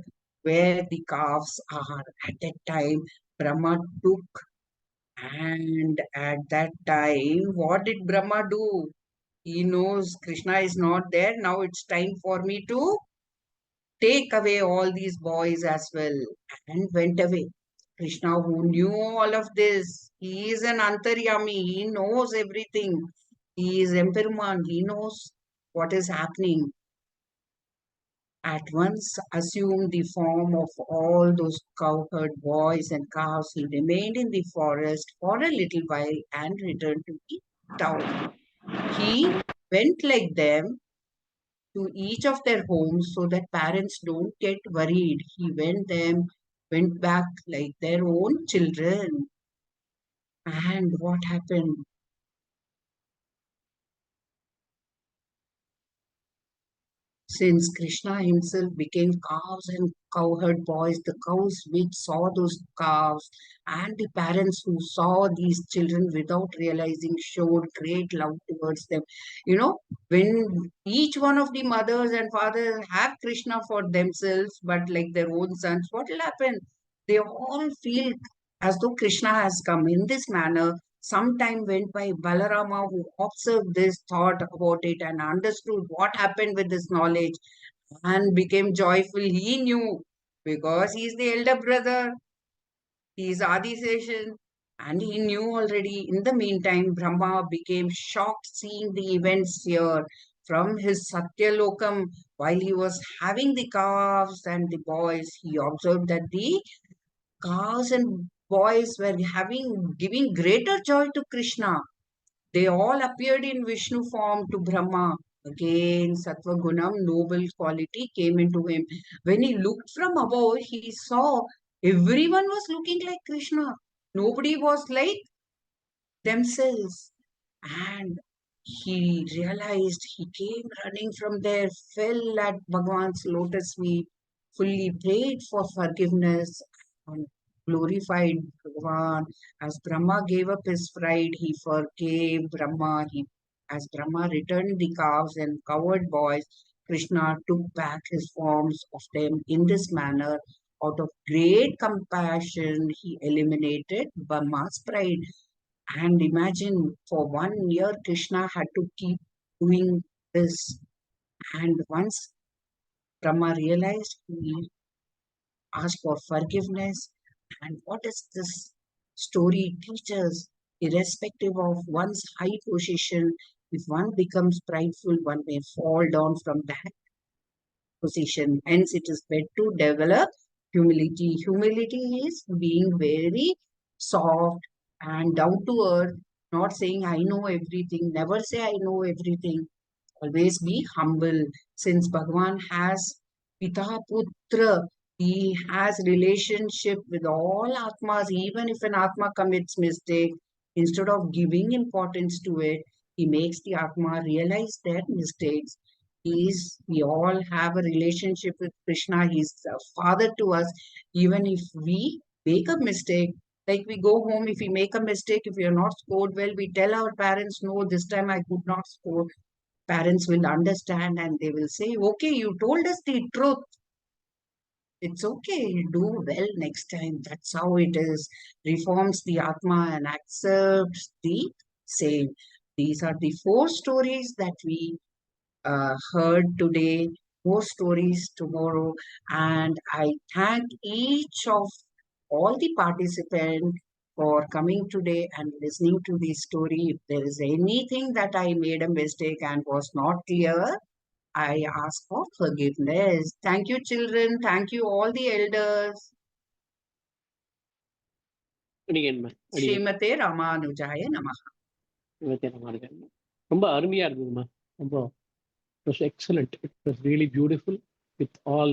where the calves are. At that time, Brahma took, and at that time, what did Brahma do? He knows Krishna is not there. Now it's time for me to take away all these boys as well, and went away. Krishna, who knew all of this, he is an Antaryami, he knows everything. He is Emperuman, he knows what is happening. At once assumed the form of all those cowherd boys and cows. He remained in the forest for a little while and returned to the town. He went like them to each of their homes so that parents don't get worried. He went back like their own children. And what happened? Since Krishna himself became cows and cowherd boys, the cows which saw those calves and the parents who saw these children without realizing showed great love towards them. When each one of the mothers and fathers have Krishna for themselves, but like their own sons, what will happen? They all feel as though Krishna has come in this manner. Some time went by. Balarama, who observed this, thought about it and understood what happened with this knowledge and became joyful. He knew because he is the elder brother, he is Adiseshan, and he knew already. In the meantime, Brahma became shocked seeing the events here from his Satyalokam. While he was having the calves and the boys, he observed that the cows and boys were giving greater joy to Krishna. They all appeared in Vishnu form to Brahma. Again, Sattva Gunam, noble quality, came into him. When he looked from above, he saw everyone was looking like Krishna. Nobody was like themselves. And he realized, he came running from there, fell at Bhagwan's lotus feet, fully prayed for forgiveness and glorified Bhagwan. As Brahma gave up his pride, he forgave Brahma. As Brahma returned the calves and cowherd boys, Krishna took back his forms of them in this manner. Out of great compassion, he eliminated Brahma's pride. And imagine, for 1 year, Krishna had to keep doing this. And once Brahma realized, he asked for forgiveness. And what does this story teach us? Irrespective of one's high position, if one becomes prideful, one may fall down from that position. Hence, it is better to develop humility. Humility is being very soft and down to earth, not saying I know everything. Never say I know everything. Always be humble. Since Bhagavan has Pita Putra, he has relationship with all Atmas. Even if an Atma commits mistake, instead of giving importance to it, he makes the Atma realize their mistakes. We all have a relationship with Krishna. He's a father to us. Even if we make a mistake, Like we go home, if we make a mistake, if we are not scored well, we tell our parents, no, this time I could not score. Parents will understand and they will say, okay, you told us the truth. It's okay, do well next time. That's how it is. Reforms the Atma and accepts the same. These are the 4 stories that we heard today, more stories tomorrow. And I thank each of all the participants for coming today and listening to the story. If there is anything that I made a mistake and was not clear, I ask for forgiveness. Thank you, children. Thank you, all the elders. அடியேன்மா, அடியேன். Srimate Ramanujaya Namaha. ரொம்ப அருமையா இருந்ததுமா. ரொம்ப it was excellent. It was really beautiful with all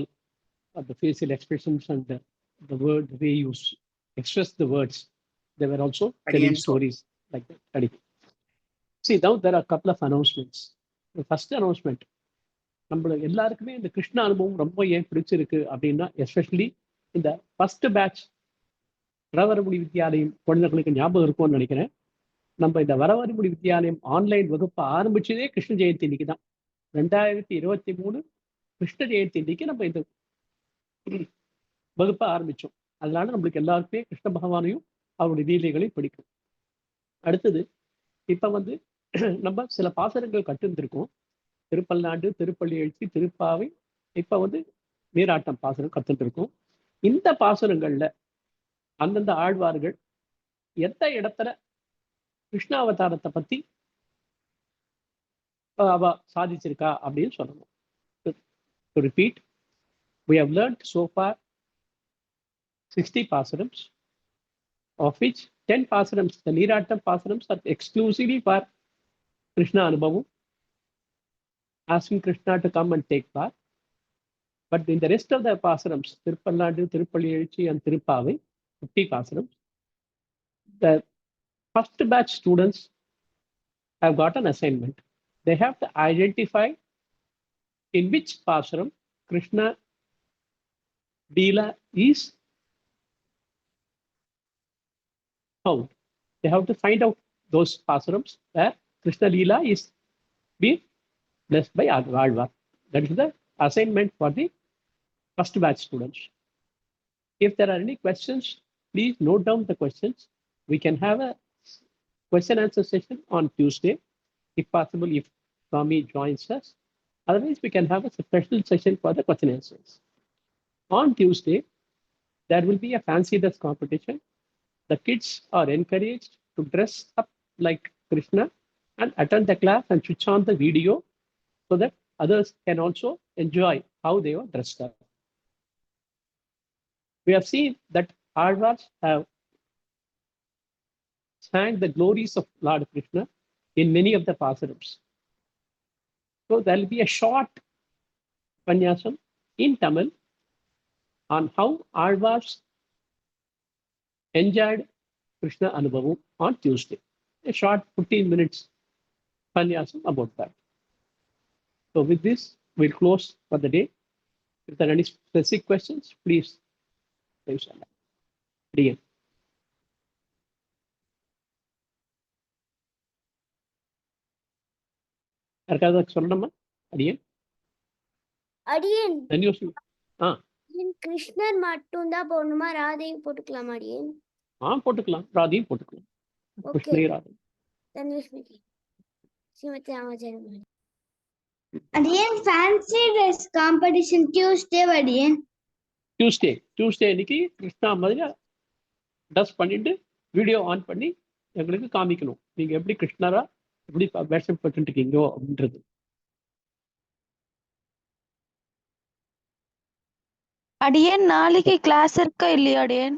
of the facial expressions and the word, the way you express the words. They were also telling Again, stories like that. Adi. See, now there are a couple of announcements. The first announcement, நம்ம எல்லாருக்குமே இந்த கிருஷ்ண அனுபவம் ரொம்ப ஏன் பிடிச்சிருக்கு அப்படின்னா, especially இந்த first batch வரவரமுடி Vidyalayam குழந்தைகளுக்கு ஞாபகம் இருக்கும்னு நினைக்கிறேன். நம்ம இந்த வரவரமுடி வித்யாலயம் ஆன்லைன் வகுப்பை ஆரம்பிச்சதே கிருஷ்ண ஜெயந்தி இன்னைக்கு தான். 2023 கிருஷ்ண ஜெயந்தி இன்னைக்கு நம்ம இந்த வகுப்பை ஆரம்பிச்சோம். அதனால நம்மளுக்கு எல்லாருக்குமே கிருஷ்ண பகவானையும் அவருடைய லீலைகளையும் பிடிக்கும். அடுத்தது இப்ப நம்ம சில பாசனங்கள் கற்றுருந்துருக்கோம். திருப்பல்லாண்டு, திருப்பள்ளி எழுச்சி, திருப்பாவை, இப்ப நீராட்டம் பாசனம் கற்றுருக்கோம். இந்த பாசனங்கள்ல அந்தந்த ஆழ்வார்கள் எந்த இடத்துல கிருஷ்ணாவதாரத்தை பத்தி அவ சாதிச்சிருக்கா அப்படின்னு சொல்லணும். To repeat, we have learned so far 60 pasurams, of which 10 pasurams, the Neeratam pasurams, are exclusively for Krishna Anubhavam, asking Krishna to come and take part. But in the rest of the pasurams, Tirupallandu, Tirupalli Ezhuchi and Tirupavai, 50 pasurams, the first batch students have got an assignment. They have to identify in which pasuram Krishna Leela is found. They have to find out those pasurams where Krishna Leela is being blessed by Alvar. That is the assignment for the first batch students. If there are any questions, please note down the questions. We can have a question answer session on Tuesday, if possible, if Swami joins us. Otherwise, we can have a special session for the question answers. On Tuesday, there will be a fancy dress competition. The kids are encouraged to dress up like Krishna and attend the class and switch on the video so that others can also enjoy how they were dressed up. We have seen that Alvars have sang the glories of Lord Krishna in many of the pasurams. So there will be a short Panyasam in Tamil on how Alvars enjoyed Krishna Anubhavam on Tuesday. A short 15 minutes Panyasam about that. So with this, we'll close for the day. If there are any specific questions, please. Dear. யாருக்காவது சொல்லணுமா? அடியேன் அடியேன் தன்யோசி. கிருஷ்ணர் மட்டும்தான் போடணுமா, ராதையும் போட்டுக்கலாமா அடியேன்? போட்டுக்கலாம், ராதையும் போட்டுக்கலாம். கிருஷ்ணே ராதை. தன்யோஸ்மி ஸ்ரீமதி ராமாச்சாரியம். அடியேன் ஃபேன்சி ட்ரெஸ் காம்படிஷன் டியூஸ்டே அடியேன். டியூஸ்டே இன்னைக்கு கிருஷ்ணா மாதிரி ட்ரெஸ் பண்ணிட்டு வீடியோ ஆன் பண்ணி எங்களுக்கு காமிக்கணும், நீங்க எப்படி கிருஷ்ணரா எப்படி வேஷம் போட்டு இருக்கீங்கோ அப்படின்றது. அடியேன் நாளைக்கு கிளாஸ் இருக்கா இல்லையா அடியேன்?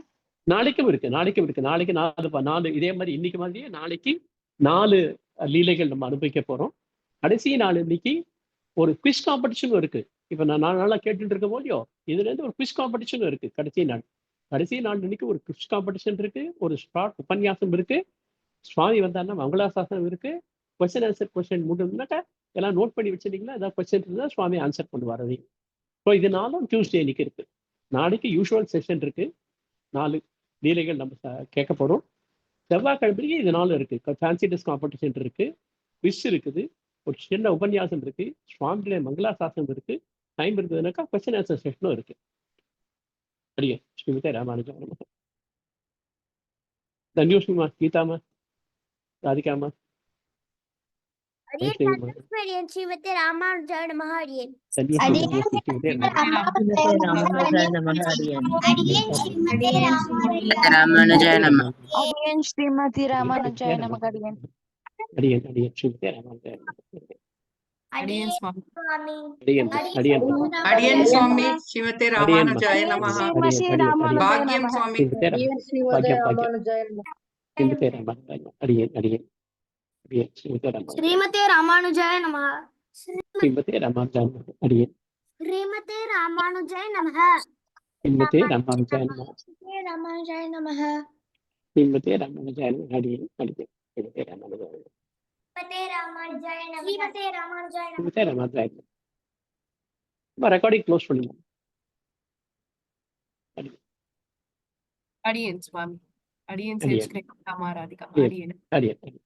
நாளைக்கும் இருக்கு. நாளைக்கு 4 இதே மாதிரி இன்னைக்கு மாதிரியே நாளைக்கு 4 லீலைகள் நம்ம அனுபவிக்க போறோம். கடைசி நாள் இன்னைக்கு ஒரு குவிஸ் காம்படிஷனும் இருக்கு. இப்ப நான் 4 நாளா கேட்டுட்டு இருக்க போலியோ, இதுல இருந்து ஒரு குவிஸ் காம்படிஷனும் இருக்கு. கடைசி நாள் இன்னைக்கு ஒரு குவிஸ் காம்படிஷன் இருக்கு, ஒரு ஸ்பாட் உபன்யாசம் இருக்கு, சுவாமி வந்தாருன்னா மங்களாசாசனம் இருக்கு, கொஸ்டின் ஆன்சர் கொஸ்டின் முடிஞ்சுனாக்கா எல்லாம் நோட் பண்ணி வச்சிருந்தீங்களா, ஏதாவது கொஸ்டின் இருந்தால் சுவாமி ஆன்சர் பண்ணுவார் அதையும். ஸோ இது 4 டியூஸ்டே இன்னைக்கு இருக்கு. நாளைக்கு யூஷுவல் செஷன் இருக்கு 4 லீலைகள் நம்ம கேட்க போறோம். செவ்வாய்க்கிழமைக்கு இது நாளும் இருக்கு. ஃபேன்சி ட்ரெஸ் காம்படிஷன் இருக்கு, குவிஸ் இருக்குது, ஒரு சின்ன உபன்யாசம் இருக்கு, சுவாமிகளே மங்களாசாசனம் இருக்கு. டைம் இருந்ததுனாக்கா கொஸ்டின் ஆன்சர் செஷனும் இருக்கு. அடியே ஸ்ரீமதே ராமானுஜாய நமஹ. தன்யோஸ்மிமா, கீதாமா, ராதிகாமா, அடியேன் வைஷ்ணவிமா, தன்லட்சுமி அடியேன் ஸ்ரீமதே ராமானுஜாய நமஹ அடியேன். தன்யோஸ்மி, தன்யோஸ்மி, ஸ்ரீமதே ஸ்ரீமதே ராமானுஜாய நமஹ அடியேன். அடியேன் ஸ்ரீமதே ராமானுஜாய நமஹ. அடியேன் ஸ்ரீமதி ராமானுஜாய நமக அடியேன். அடியேன் அடியேன் ஸ்ரீமதே ராமானுஜாய நமஹ. அடியேன் சுவாமி. அடியேன் அடியேன் Adiyan Swami, Srimate Ramanujaya Namaha. Srimathi ராமானுஜாய Bhagyam நமக. Swami. ஸ்ரீமதே ராமானுஜாய நமஹ. ஸ்ரீமதே ராமானுஜாய நமஹ. அடியேன் அடியேன் அடியேன் ஸ்ரீமதே ராமானுஜாய ஸ்ரீமதே ராமானுஜாய நமஹ. ஸ்ரீமதே ராமானுஜாய நமஹ. அடியேன் ஸ்ரீமதே ராமானுஜாய நமஹ. ஸ்ரீமதே ராமானுஜாய நமஹ. ராமானுஜாய நமஹ. ஸ்ரீமதே ராமானுஜாய நமஹ. அடியேன் அடியேன் ஸ்ரீமதே ராமானுஜாய நமஹ. ஸ்ரீமதே ராமானுஜாய நமஹ. ஸ்ரீமதே ராமானுஜாய நமஹ. ஸ்ரீமதே ராமானுஜாய நமஹ. ரெக்கார்டிங் க்ளோஸ் பண்ணிடலாம். அடியேன் சுவாமி. அடியேன் அடியேன். சேவிச்சுக்கிறேன். ராதிகா அடியேன். அடியேன். அடியேன் அடியேன்